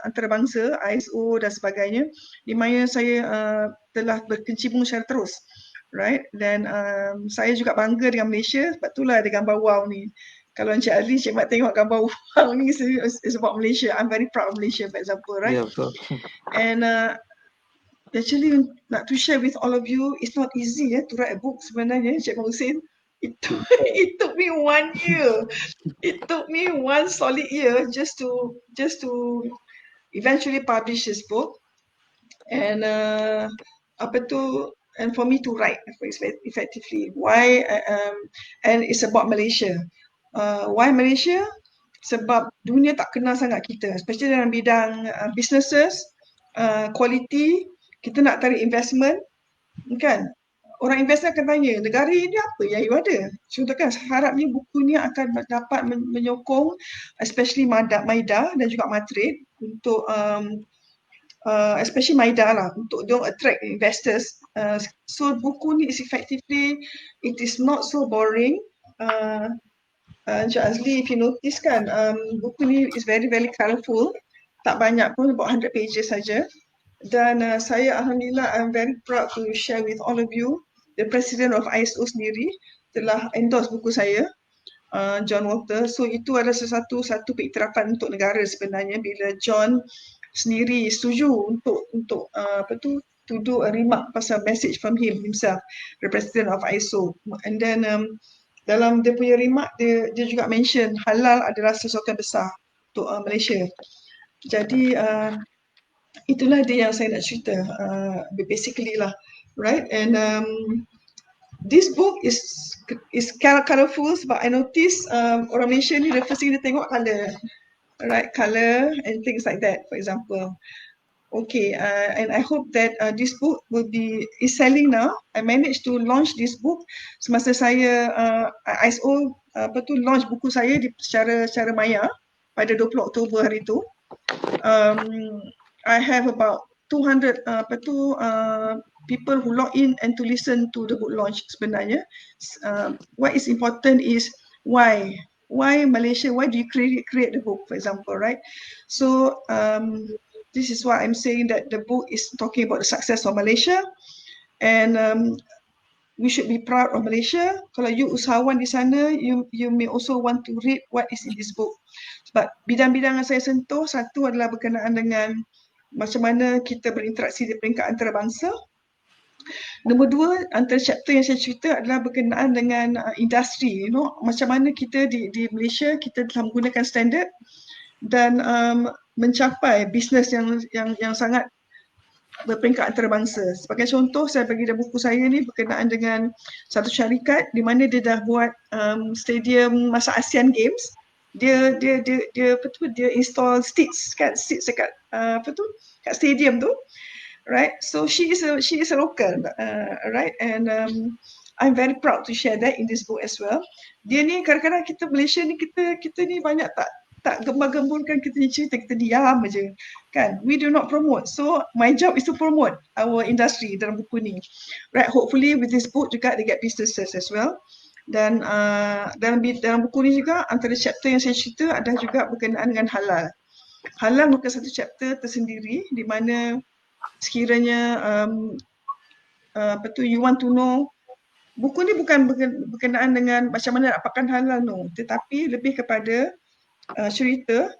antarabangsa, ISO dan sebagainya, di mana saya telah berkecimpung secara terus. Right, dan saya juga bangga dengan Malaysia, sebab itulah ada gambar wow ni. Kalau Encik Ali, Cik Mat tengok gambar wow ni, it's about Malaysia. I'm very proud of Malaysia, for example, right? Yeah, betul. And actually, nak to share with all of you, it's not easy to write a book sebenarnya, Cik Hussein. It took me 1 year. It took me 1 solid year just to eventually publish this book. And and for me to write effectively. Why? And it's about Malaysia. Why Malaysia? Sebab dunia tak kenal sangat kita, especially dalam bidang businesses, quality. Kita nak tarik investment, kan? Orang investor akan tanya, negara ini apa yang you ada? Contohkan, harapnya buku ni akan dapat menyokong, especially Maida dan juga Matrade untuk especially Maida lah, untuk diorang attract investors. So buku ni is effectively, it is not so boring. Encik Azli, if you notice kan, buku ni is very very colourful. Tak banyak pun, about 100 pages saja. Dan saya Alhamdulillah, I'm very proud to share with all of you, the President of ISO sendiri telah endorse buku saya, John Walter. So itu adalah satu pengiktirafan untuk negara sebenarnya bila John sendiri setuju untuk to do a remark pasal message from himself, the President of ISO. And then dalam dia punya remark, dia juga mention halal adalah sesuatu yang besar untuk Malaysia. Jadi itulah dia yang saya nak cerita basically lah, right? And this book is colourful sebab I notice orang Malaysia ni the first thing dia tengok colour, right? Colour and things like that, for example. Okay, and I hope that this book is selling now. I managed to launch this book semasa saya ISO launch buku saya secara maya pada 20 Oktober hari tu. I have about 200 people who log in and to listen to the book launch sebenarnya. What is important is why why Malaysia, why do you create the book, for example, right? So this is why I'm saying that the book is talking about the success of Malaysia, and we should be proud of Malaysia. Kalau you usahawan di sana, you may also want to read what is in this book. Sebab bidang-bidang yang saya sentuh, satu adalah berkenaan dengan macam mana kita berinteraksi di peringkat antarabangsa. Nombor dua, antara chapter yang saya cerita adalah berkenaan dengan industri, macam mana kita di Malaysia kita telah menggunakan standard dan mencapai bisnes yang sangat berperingkat antarabangsa. Sebagai contoh, saya bagi dalam buku saya ni berkenaan dengan satu syarikat di mana dia dah buat stadium masa Asian Games. Dia install seats dekat kat stadium tu, right? So she is a local, right? And I'm very proud to share that in this book as well. Dia ni kadang-kadang kita Malaysia ni kita ni banyak tak gembar-gemburkan kita ni cerita, kita diam aja kan. We do not promote. So my job is to promote our industry dalam buku ni, right? Hopefully with this book juga they get businesses as well. Dan dalam buku ni juga antara chapter yang saya cerita ada juga berkenaan dengan halal. Halal merupakan satu chapter tersendiri di mana sekiranya you want to know, buku ni bukan berkenaan dengan macam mana nak pakan halal, no, tetapi lebih kepada cerita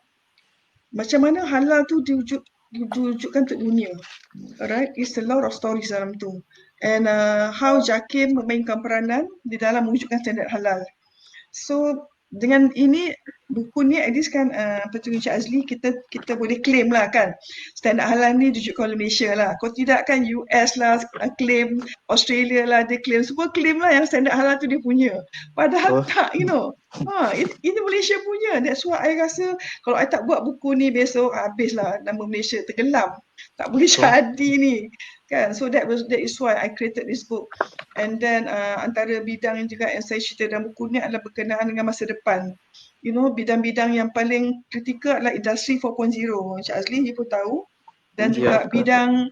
macam mana halal tu diwujudkan untuk dunia. Alright, it's a lot of stories dalam tu. And how JAKIM memainkan peranan di dalam mewujudkan standard halal. So dengan ini buku ni at least kan Encik Azli kita boleh claim lah kan standard halal ni diwujudkan oleh Malaysia lah. Kalau tidak kan US lah claim, Australia lah dia claim, semua claim lah yang standard halal tu dia punya. Padahal tak, ini Malaysia punya. That's why I rasa kalau I tak buat buku ni besok habislah nama Malaysia tenggelam. Tak boleh jadi ni kan. So that is why I created this book. And then antara bidang yang juga yang saya cerita dalam buku ni adalah berkenaan dengan masa depan. Bidang-bidang yang paling kritikal adalah industri 4.0. Encik Azli you pun tahu. Dan juga bidang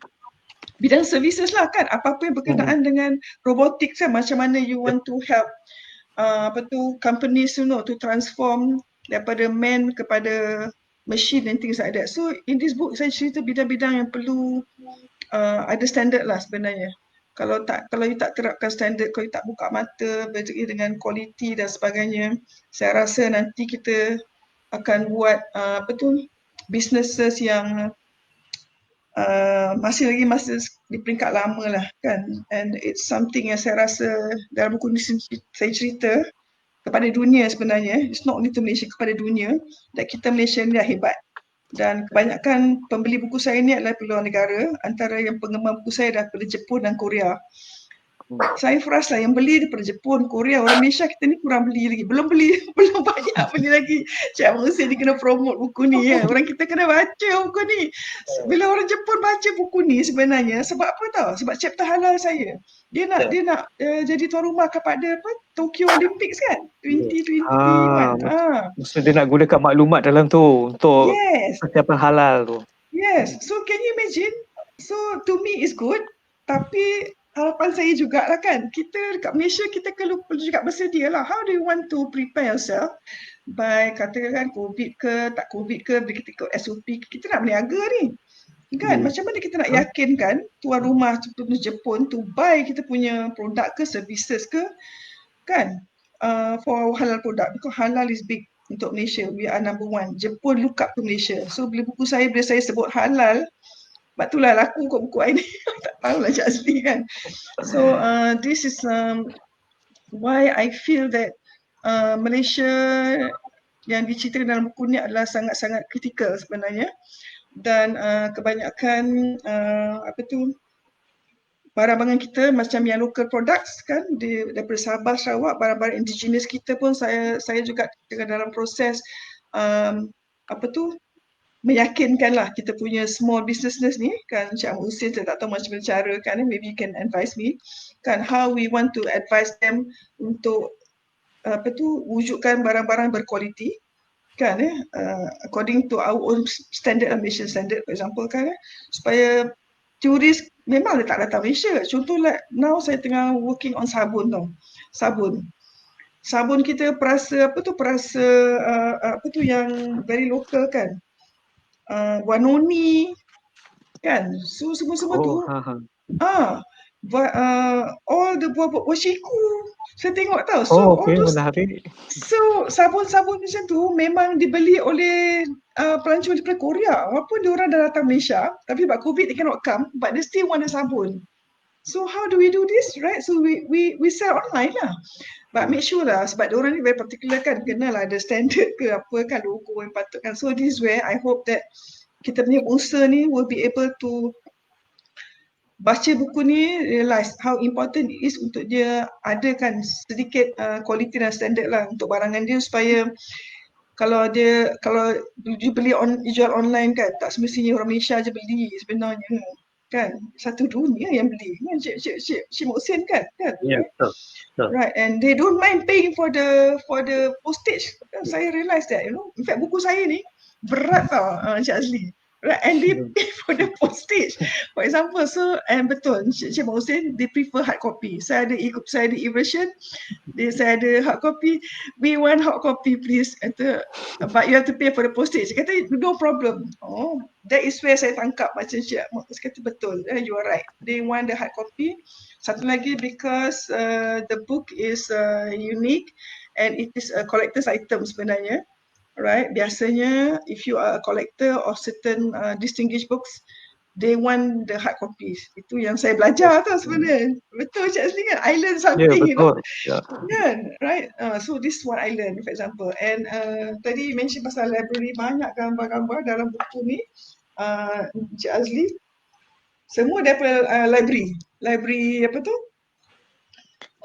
services lah kan. Apa-apa yang berkenaan dengan robotics kan. Macam mana you want to help companies to transform daripada man kepada machine and things like that. So in this book saya cerita bidang-bidang yang perlu ada standard lah sebenarnya. Kalau you tak terapkan standard, kalau you tak buka mata berkaitan dengan kualiti dan sebagainya, saya rasa nanti kita akan buat businesses yang masih di peringkat lama lah kan. And it's something yang saya rasa dalam buku ni saya cerita kepada dunia sebenarnya. It's not only to Malaysia, kepada dunia. Dan kita Malaysia ni dah hebat. Dan kebanyakan pembeli buku saya ni adalah luar negara. Antara yang penggemar buku saya adalah daripada Jepun dan Korea. Saya frust lah yang beli daripada Jepun, Korea. Orang Malaysia kita ni kurang beli lagi. Belum banyak beli lagi. Cik Abang Hussein ni kena promote buku ni ya. Orang kita kena baca buku ni. Bila orang Jepun baca buku ni sebenarnya sebab apa tahu? Sebab chapter halal saya. Dia nak jadi tuan rumah kepada Tokyo Olympics kan 2021. Maksud dia nak gunakan maklumat dalam tu untuk persiapan halal tu. Yes. So can you imagine? So to me is good. Tapi harapan saya jugalah kan, kita dekat Malaysia kita perlu juga bersedia lah. How do you want to prepare yourself by katakan COVID ke, tak COVID ke, bila kita ikut SOP, kita nak berniaga ni. Kan, macam mana kita nak yakinkan tuan rumah Jepun to buy kita punya produk ke, services ke, kan, for halal product. Because halal is big untuk Malaysia, we are number one. Jepun look up to Malaysia. So bila saya sebut halal, sebab itulah laku kot buku I ni. Tak tahulah Cik Azli kan. So this is why I feel that Malaysia yang diceritakan dalam buku ni adalah sangat-sangat kritikal sebenarnya. Dan kebanyakan barang-barang kita macam yang local products kan, daripada Sabah, Sarawak, barang-barang indigenous kita pun saya juga dalam proses meyakinkanlah kita punya small businesses ni kan. Encik Ahmad Hussein saya tak tahu macam mana cara kan, maybe you can advise me kan, how we want to advise them untuk wujudkan barang-barang berkualiti kan, according to our own standard, Malaysian standard for example kan, supaya turis memang dia tak datang Malaysia. Contoh like now saya tengah working on sabun tau, sabun sabun kita perasa yang very local kan. Wanoni kan. So semua tu all the buah-buah washiku saya tengok tau. So all okey, those, menarik. so sabun-sabun macam tu memang dibeli oleh pelancong daripada Korea. Walaupun diorang dah datang Malaysia, tapi sebab COVID they cannot come, but they still want the sabun. So how do we do this, right? So we sell online lah. But make sure lah, sebab diorang ni very particular kan, kenal ada standard ke apa kan, logo yang patut kan. So this is where I hope that kita punya usaha ni will be able to baca buku ni, realize how important it is untuk dia adakan sedikit quality dan standard lah untuk barangan dia, supaya kalau dia beli jual online kan, tak semestinya orang Malaysia je beli sebenarnya kan, satu dunia yang beli kan, Cik Mohsin kan. Ya, betul. Right, and they don't mind paying for the postage. Saya realise that, in fact buku saya ni berat tau, Cik Azli. Right, and they pay for the postage. For example, so, and betul, Cik Mohsin, they prefer hard copy. Saya ada e-version, saya ada hard copy. We want hard copy please. But you have to pay for the postage. Dia kata, no problem. Oh, that is where saya tangkap macam Cik Mohsin kata betul. You are right. They want the hard copy. Satu lagi, because the book is unique and it is a collector's item sebenarnya. Right, biasanya if you are a collector of certain distinguished books, they want the hard copies. Itu yang saya belajar tau sebenarnya. Betul Cik Azli kan? I learn something, betul. Kan? Right? So this is what I learn, for example. And tadi you mention pasal library, banyak gambar-gambar dalam buku ni, Cik Azli. Semua daripada library apa tu?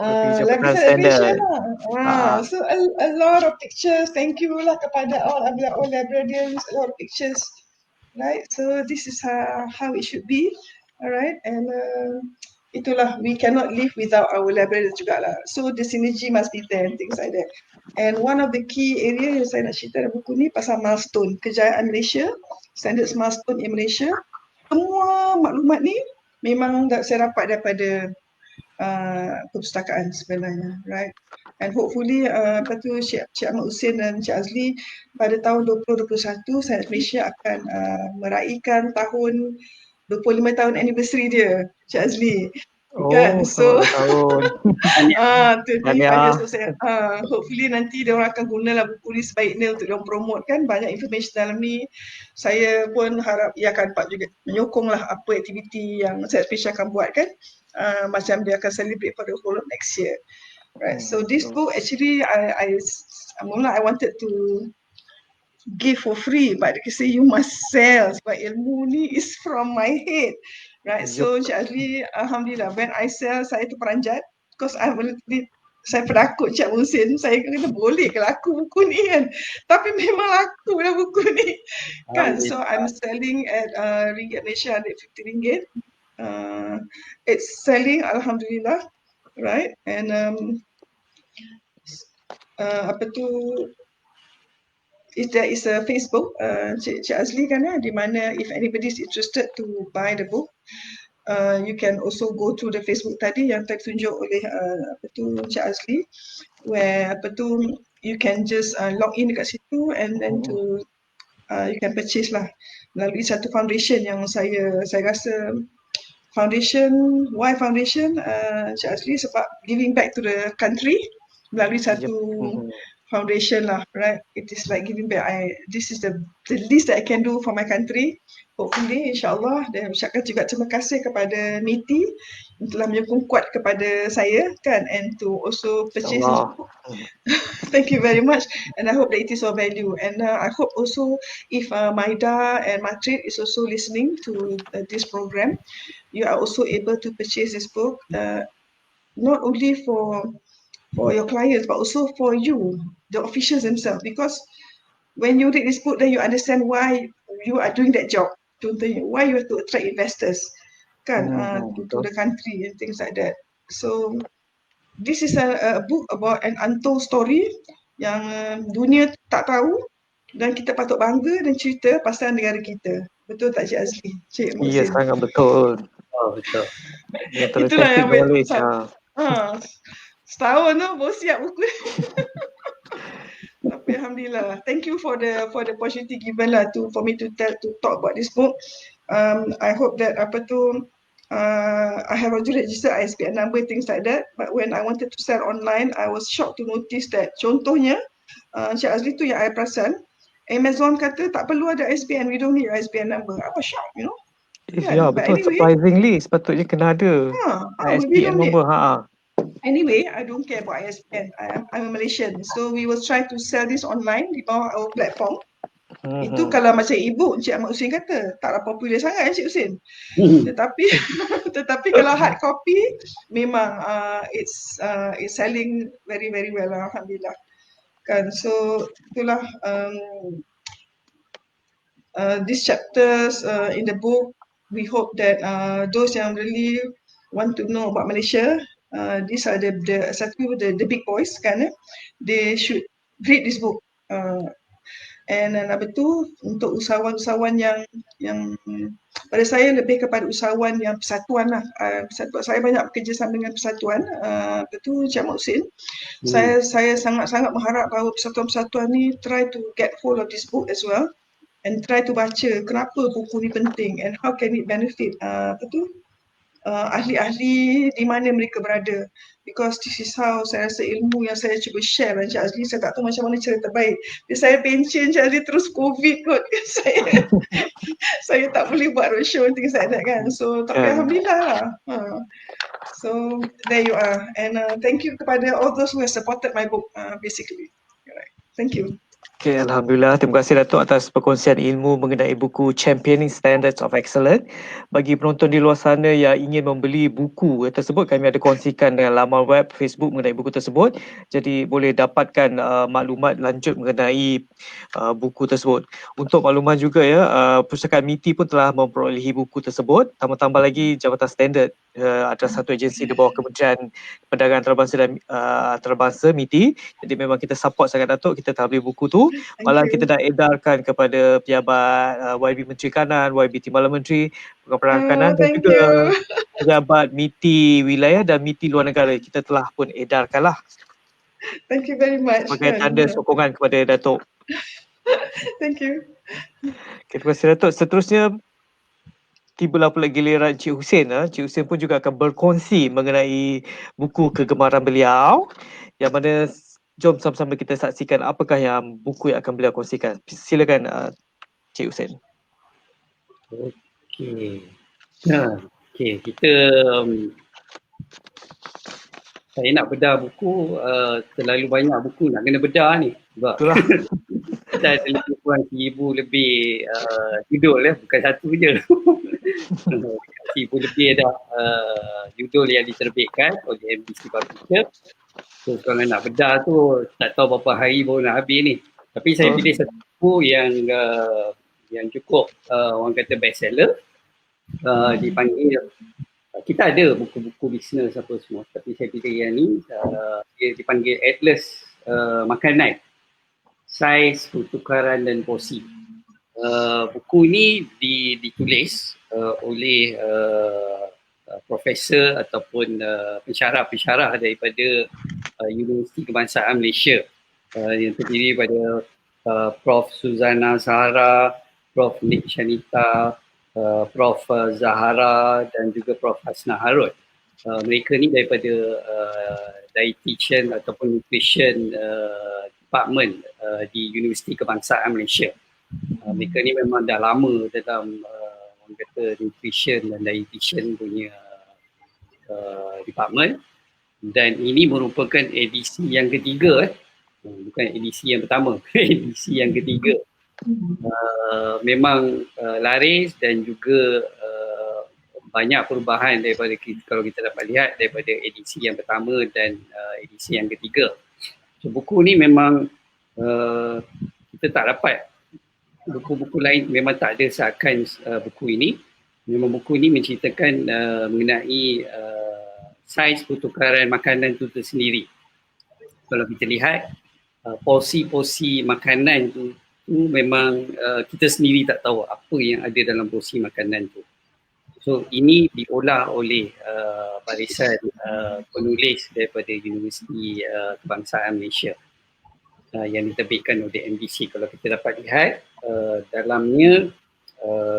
Library celebration lah. So a lot of pictures. Thank you lah kepada all librarians, a lot of pictures. Right, so this is how it should be. Alright, and itulah, we cannot live without our librarians juga lah. So the synergy must be there and things like that. And one of the key area yang saya nak cerita dalam buku ni pasal milestone, kejayaan Malaysia, standards milestone in Malaysia. Semua maklumat ni memang saya dapat daripada perpustakaan sebenarnya, right? And hopefully Cik Ahmad Hussein dan Cik Azli pada tahun 2021 Sains Malaysia akan meraihkan tahun 25 tahun anniversary dia, Cik Azli. Kan? So hopefully nanti dia orang akan gunalah buku ni sebaiknya untuk dia promote kan, banyak information dalam ni. Saya pun harap ia akan dapat juga menyokonglah apa aktiviti yang Sains Malaysia akan buat kan. Macam dia akan celebrate for the whole of next year. Right. So this book actually I wanted to give for free, but they say you must sell sebab ilmu ni is from my head. Right. So Cik Azli, alhamdulillah, when I sell saya terperanjat because saya penakut Cik Mohsin. Saya kata boleh ke laku buku ni kan, tapi memang laku lah buku ni kan. So I'm selling at ringgit Malaysia RM150. It's selling, alhamdulillah, right? And there is a Facebook, Cik Azli kan, di mana if anybody is interested to buy the book, you can also go to the Facebook tadi yang tertunjuk oleh Cik Azli, where you can just log in dekat situ and then you can purchase lah melalui satu foundation yang saya rasa why foundation, Cik Azli, sebab giving back to the country melalui satu foundation lah, right? It is like giving back. This is the least that I can do for my country. Hopefully, insyaAllah, dan ucapkan juga terima kasih kepada MITI yang telah menyokong kuat kepada saya kan, and to also purchase this book. Thank you very much, and I hope that it is of value. And I hope also if Maida and Matrid is also listening to this program, you are also able to purchase this book, not only for your clients but also for you, the officials themselves, because when you read this book, then you understand why you are doing that job. Contohnya, why you have to attract investors kan, to the country and things like that. So this is a book about an untold story yang dunia tak tahu, dan kita patut bangga dan cerita pasal negara kita. Betul tak Cik Azli? Cik Mohsin? Ya, sangat betul. Betul. Itulah yang Setahun tu baru siap buku. Tapi alhamdulillah. Thank you for the opportunity given lah for me to talk about this book. I hope that I have already registered ISBN number, things like that. But when I wanted to sell online, I was shocked to notice that contohnya Encik Azli tu yang I perasan, Amazon kata tak perlu ada ISBN, we don't need ISBN number. I was shocked, you know. Ya, But betul. anyway, Surprisingly, sepatutnya kena ada we ISBN don't need. number. Anyway, I don't care about ISBN. I'm a Malaysian. So we will try to sell this online di bawah our platform. Itu kalau macam e-book, Encik Ahmad Hussein kata, taklah popular sangat Encik Hussein. Tetapi kalau hard copy, memang it's selling very very well, alhamdulillah. Kan, so itulah these chapters in the book. We hope that those yang really want to know about Malaysia, these are the big boys kan, they should read this book. And number two, untuk usahawan-usahawan yang pada saya lebih kepada usahawan yang persatuan lah. Sebab saya banyak bekerjasama dengan persatuan, betul Encik Ahmad Hussein. Saya sangat-sangat mengharap bahawa persatuan-persatuan ni try to get hold of this book as well and try to baca kenapa buku ni penting and how can it benefit ahli-ahli di mana mereka berada, because this is how saya rasa ilmu yang saya cuba share dengan Encik Azli. Saya tak tahu macam mana cara terbaik. Saya pension Encik Azli terus COVID kot. Saya tak boleh buat roadshow and things like that kan. So tapi alhamdulillah lah. So there you are, and thank you kepada all those who have supported my book basically. Alright. Thank you. Okay, Alhamdulillah. Terima kasih Datuk atas perkongsian ilmu mengenai buku Championing Standards of Excellence. Bagi penonton di luar sana yang ingin membeli buku tersebut, kami ada kongsikan dengan laman web Facebook mengenai buku tersebut. Jadi boleh dapatkan maklumat lanjut mengenai buku tersebut. Untuk makluman juga ya, Pustakaan MITI pun telah memperolehi buku tersebut. Tambah-tambah lagi Jabatan Standard adalah satu agensi di bawah Kementerian Perdagangan Antarabangsa dan Antarabangsa MITI. Jadi memang kita support sangat Datuk, kita telah beli buku tu. Malah kita dah edarkan kepada pejabat YB Menteri Kanan, YB Timbalan Menteri Perkanan dan juga pejabat MITI wilayah dan MITI luar negara. Kita telah pun edarkanlah. Thank you very much. Sebagai tanda sokongan kepada Datuk. Thank you. Okay, terima kasih Datuk. Seterusnya tibalah pula giliran Encik Hussein. Encik Hussein pun juga akan berkongsi mengenai buku kegemaran beliau, yang mana jom sama-sama kita saksikan apakah yang buku yang akan beliau kongsikan. Silakan Encik Hussein. Okey. Okey, kita saya nak bedah buku, terlalu banyak buku nak kena bedah ni. Sebab kita ada lebih kurang 1,000 lebih judul ya, bukan satu je. 1,000 lebih dah judul yang diterbitkan oleh MBC Publisher. So kalau nak bedah tu tak tahu berapa hari baru nak habis ni. Tapi saya pilih satu buku yang cukup orang kata bestseller. Dipanggil, kita ada buku-buku bisnes apa semua, tapi saya pilih yang ni, dia dipanggil Atlas Makanan, Saiz, Pertukaran dan Porsi. Buku ni ditulis oleh profesor ataupun pensyarah-pensyarah daripada Universiti Kebangsaan Malaysia, yang terdiri pada Prof Suzana Zahara, Prof Nick Shanita, Prof Zahara dan juga Prof Hasna Harun. Mereka ni daripada dietitian ataupun nutrition department di Universiti Kebangsaan Malaysia. Mereka ni memang dah lama dalam orang kata nutrition dan dietitian punya department, dan ini merupakan edisi yang ketiga, bukan edisi yang pertama, edisi yang ketiga. Memang laris dan juga banyak perubahan daripada kalau kita dapat lihat daripada edisi yang pertama dan edisi yang ketiga. So, buku ni memang kita tak dapat, buku-buku lain memang tak ada seakan buku ini. Memang buku ini menceritakan mengenai saiz pertukaran makanan itu tersendiri. Kalau kita lihat porsi-porsi makanan tu memang kita sendiri tak tahu apa yang ada dalam porsi makanan tu. So ini diolah oleh barisan penulis daripada Universiti Kebangsaan Malaysia yang diterbitkan oleh MDC. Kalau kita dapat lihat dalamnya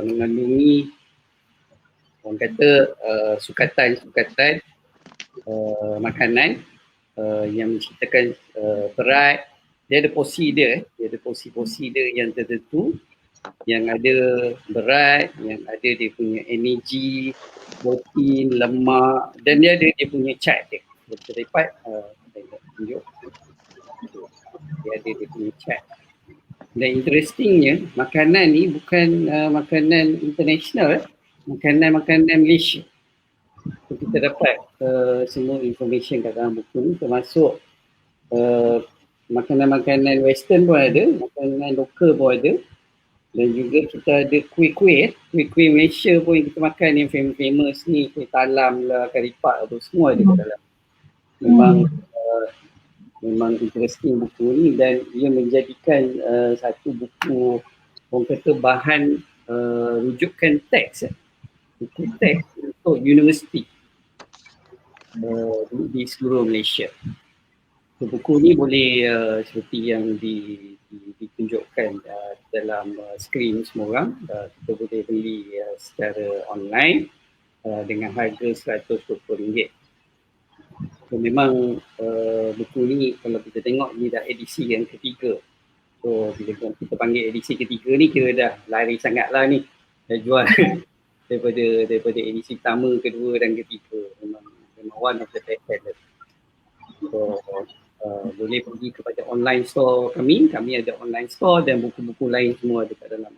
mengandungi orang kata sukatan-sukatan makanan yang menceritakan berat. Dia ada porsi dia, porsi-porsi dia yang tertentu, yang ada berat, yang ada dia punya energi, protein, lemak, dan dia ada dia punya chart dia. Kita dapat tunjuk. Dia ada dia punya chart. Dan interestingnya, makanan ni bukan makanan international, makanan Malaysia. So, kita dapat semua information kat dalam buku ni, termasuk makanan-makanan western pun ada, makanan lokal pun ada, dan juga kita ada kuih-kuih Malaysia pun yang kita makan yang famous ni, kuih talam lah, kari pak tu, semua ada kat dalam. Memang interesting buku ni, dan ia menjadikan satu buku orang kata bahan rujukan teks, buku teks untuk universiti di seluruh Malaysia. So, buku ni boleh seperti yang ditunjukkan dalam skrin semua orang, kita boleh beli secara online dengan harga RM120. So, memang buku ni kalau kita tengok ni dah edisi yang ketiga. So bila kita panggil edisi ketiga ni, kira dah lari sangat lah ni, dah jual daripada edisi pertama, kedua dan ketiga. Memang one of the best seller. So boleh pergi kepada online store kami ada online store, dan buku-buku lain semua ada kat dalam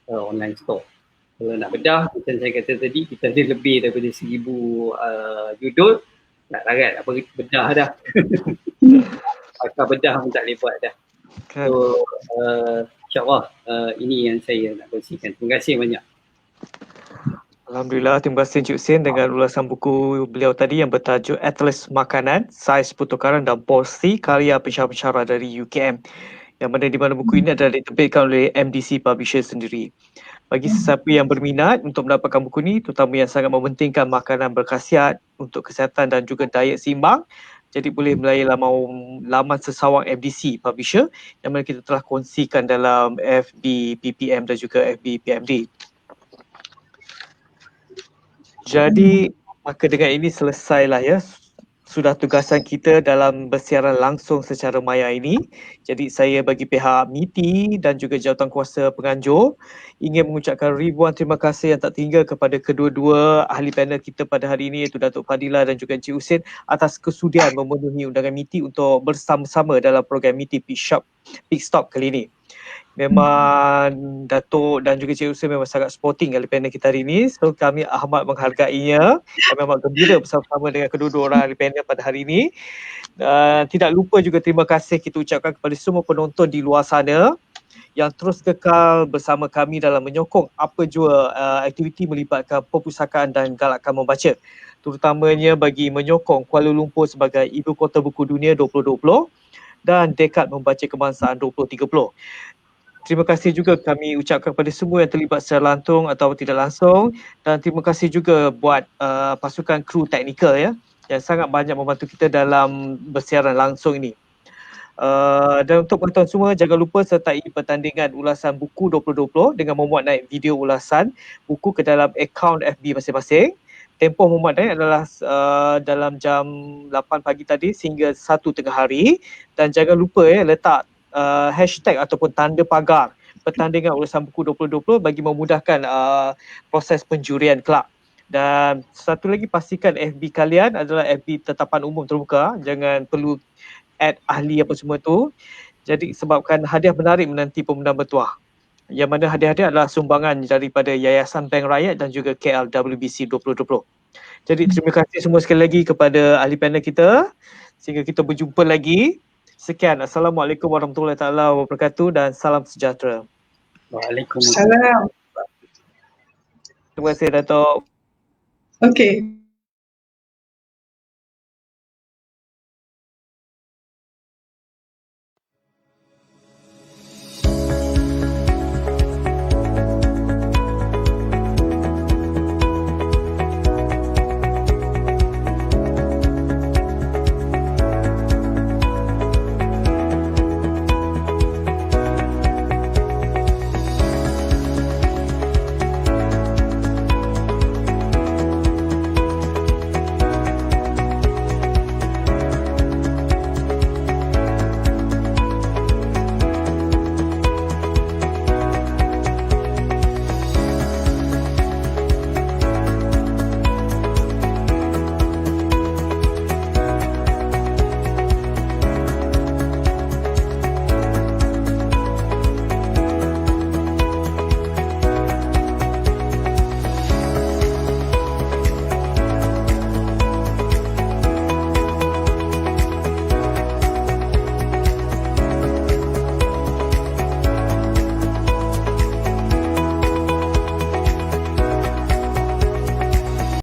online store. Kalau nak bedah, macam saya kata tadi, kita ada lebih daripada 1,000 judul, nak larat apa bedah dah. Pakar bedah pun tak boleh buat dah. So insyaAllah ini yang saya nak kongsikan. Terima kasih banyak. Alhamdulillah, terima kasih Encik Hussein dengan ulasan buku beliau tadi yang bertajuk Atlas Makanan, Saiz Pertukaran dan Porsi, karya pensyarah-pensyarah dari UKM, yang mana di mana buku ini adalah diterbitkan oleh MDC Publisher sendiri. Bagi sesiapa yang berminat untuk mendapatkan buku ini, terutama yang sangat mementingkan makanan berkhasiat untuk kesihatan dan juga diet seimbang, jadi boleh melalui laman sesawang MDC Publisher yang mana kita telah kongsikan dalam FB PPM dan juga FB PMD. Jadi maka dengan ini selesailah ya sudah tugasan kita dalam bersiaran langsung secara maya ini. Jadi saya bagi pihak MITI dan juga jawatankuasa penganjur ingin mengucapkan ribuan terima kasih yang tak terhingga kepada kedua-dua ahli panel kita pada hari ini, iaitu Datuk Fadila dan juga Encik Hussein, atas kesudian memenuhi undangan MITI untuk bersama-sama dalam program MITI Pit Stop kali ini. Memang Datuk dan juga Cik Hussein memang sangat sporting ahli panel kita hari ini. So kami amat menghargainya. Kami amat gembira bersama-sama dengan kedua-dua orang ahli panel pada hari ini. Tidak lupa juga terima kasih kita ucapkan kepada semua penonton di luar sana yang terus kekal bersama kami dalam menyokong apa jua aktiviti melibatkan perpustakaan dan galakkan membaca. Terutamanya bagi menyokong Kuala Lumpur sebagai Ibu Kota Buku Dunia 2020 dan Dekad Membaca Kebangsaan 2030. Terima kasih juga kami ucapkan kepada semua yang terlibat secara langsung atau tidak langsung, dan terima kasih juga buat pasukan kru teknikal ya yang sangat banyak membantu kita dalam bersiaran langsung ini. Dan untuk penonton semua, jangan lupa sertai pertandingan ulasan buku 2020 dengan memuat naik video ulasan buku ke dalam akaun FB masing-masing. Tempoh memuat naik adalah dalam jam 8 pagi tadi sehingga 1 tengah hari, dan jangan lupa letak hashtag ataupun tanda pagar pertandingan ulasan buku 2020 bagi memudahkan proses penjurian kelak. Dan satu lagi, pastikan FB kalian adalah FB tetapan umum terbuka, jangan perlu add ahli apa semua tu. Jadi sebabkan hadiah menarik menanti pemenang bertuah, yang mana hadiah-hadiah adalah sumbangan daripada Yayasan Bank Rakyat dan juga KLWBC 2020. Jadi terima kasih semua sekali lagi kepada ahli panel kita, sehingga kita berjumpa lagi. Sekian, Assalamualaikum warahmatullahi taala wabarakatuh dan salam sejahtera. Waalaikumsalam. Salam. Terima kasih Datuk. Okey.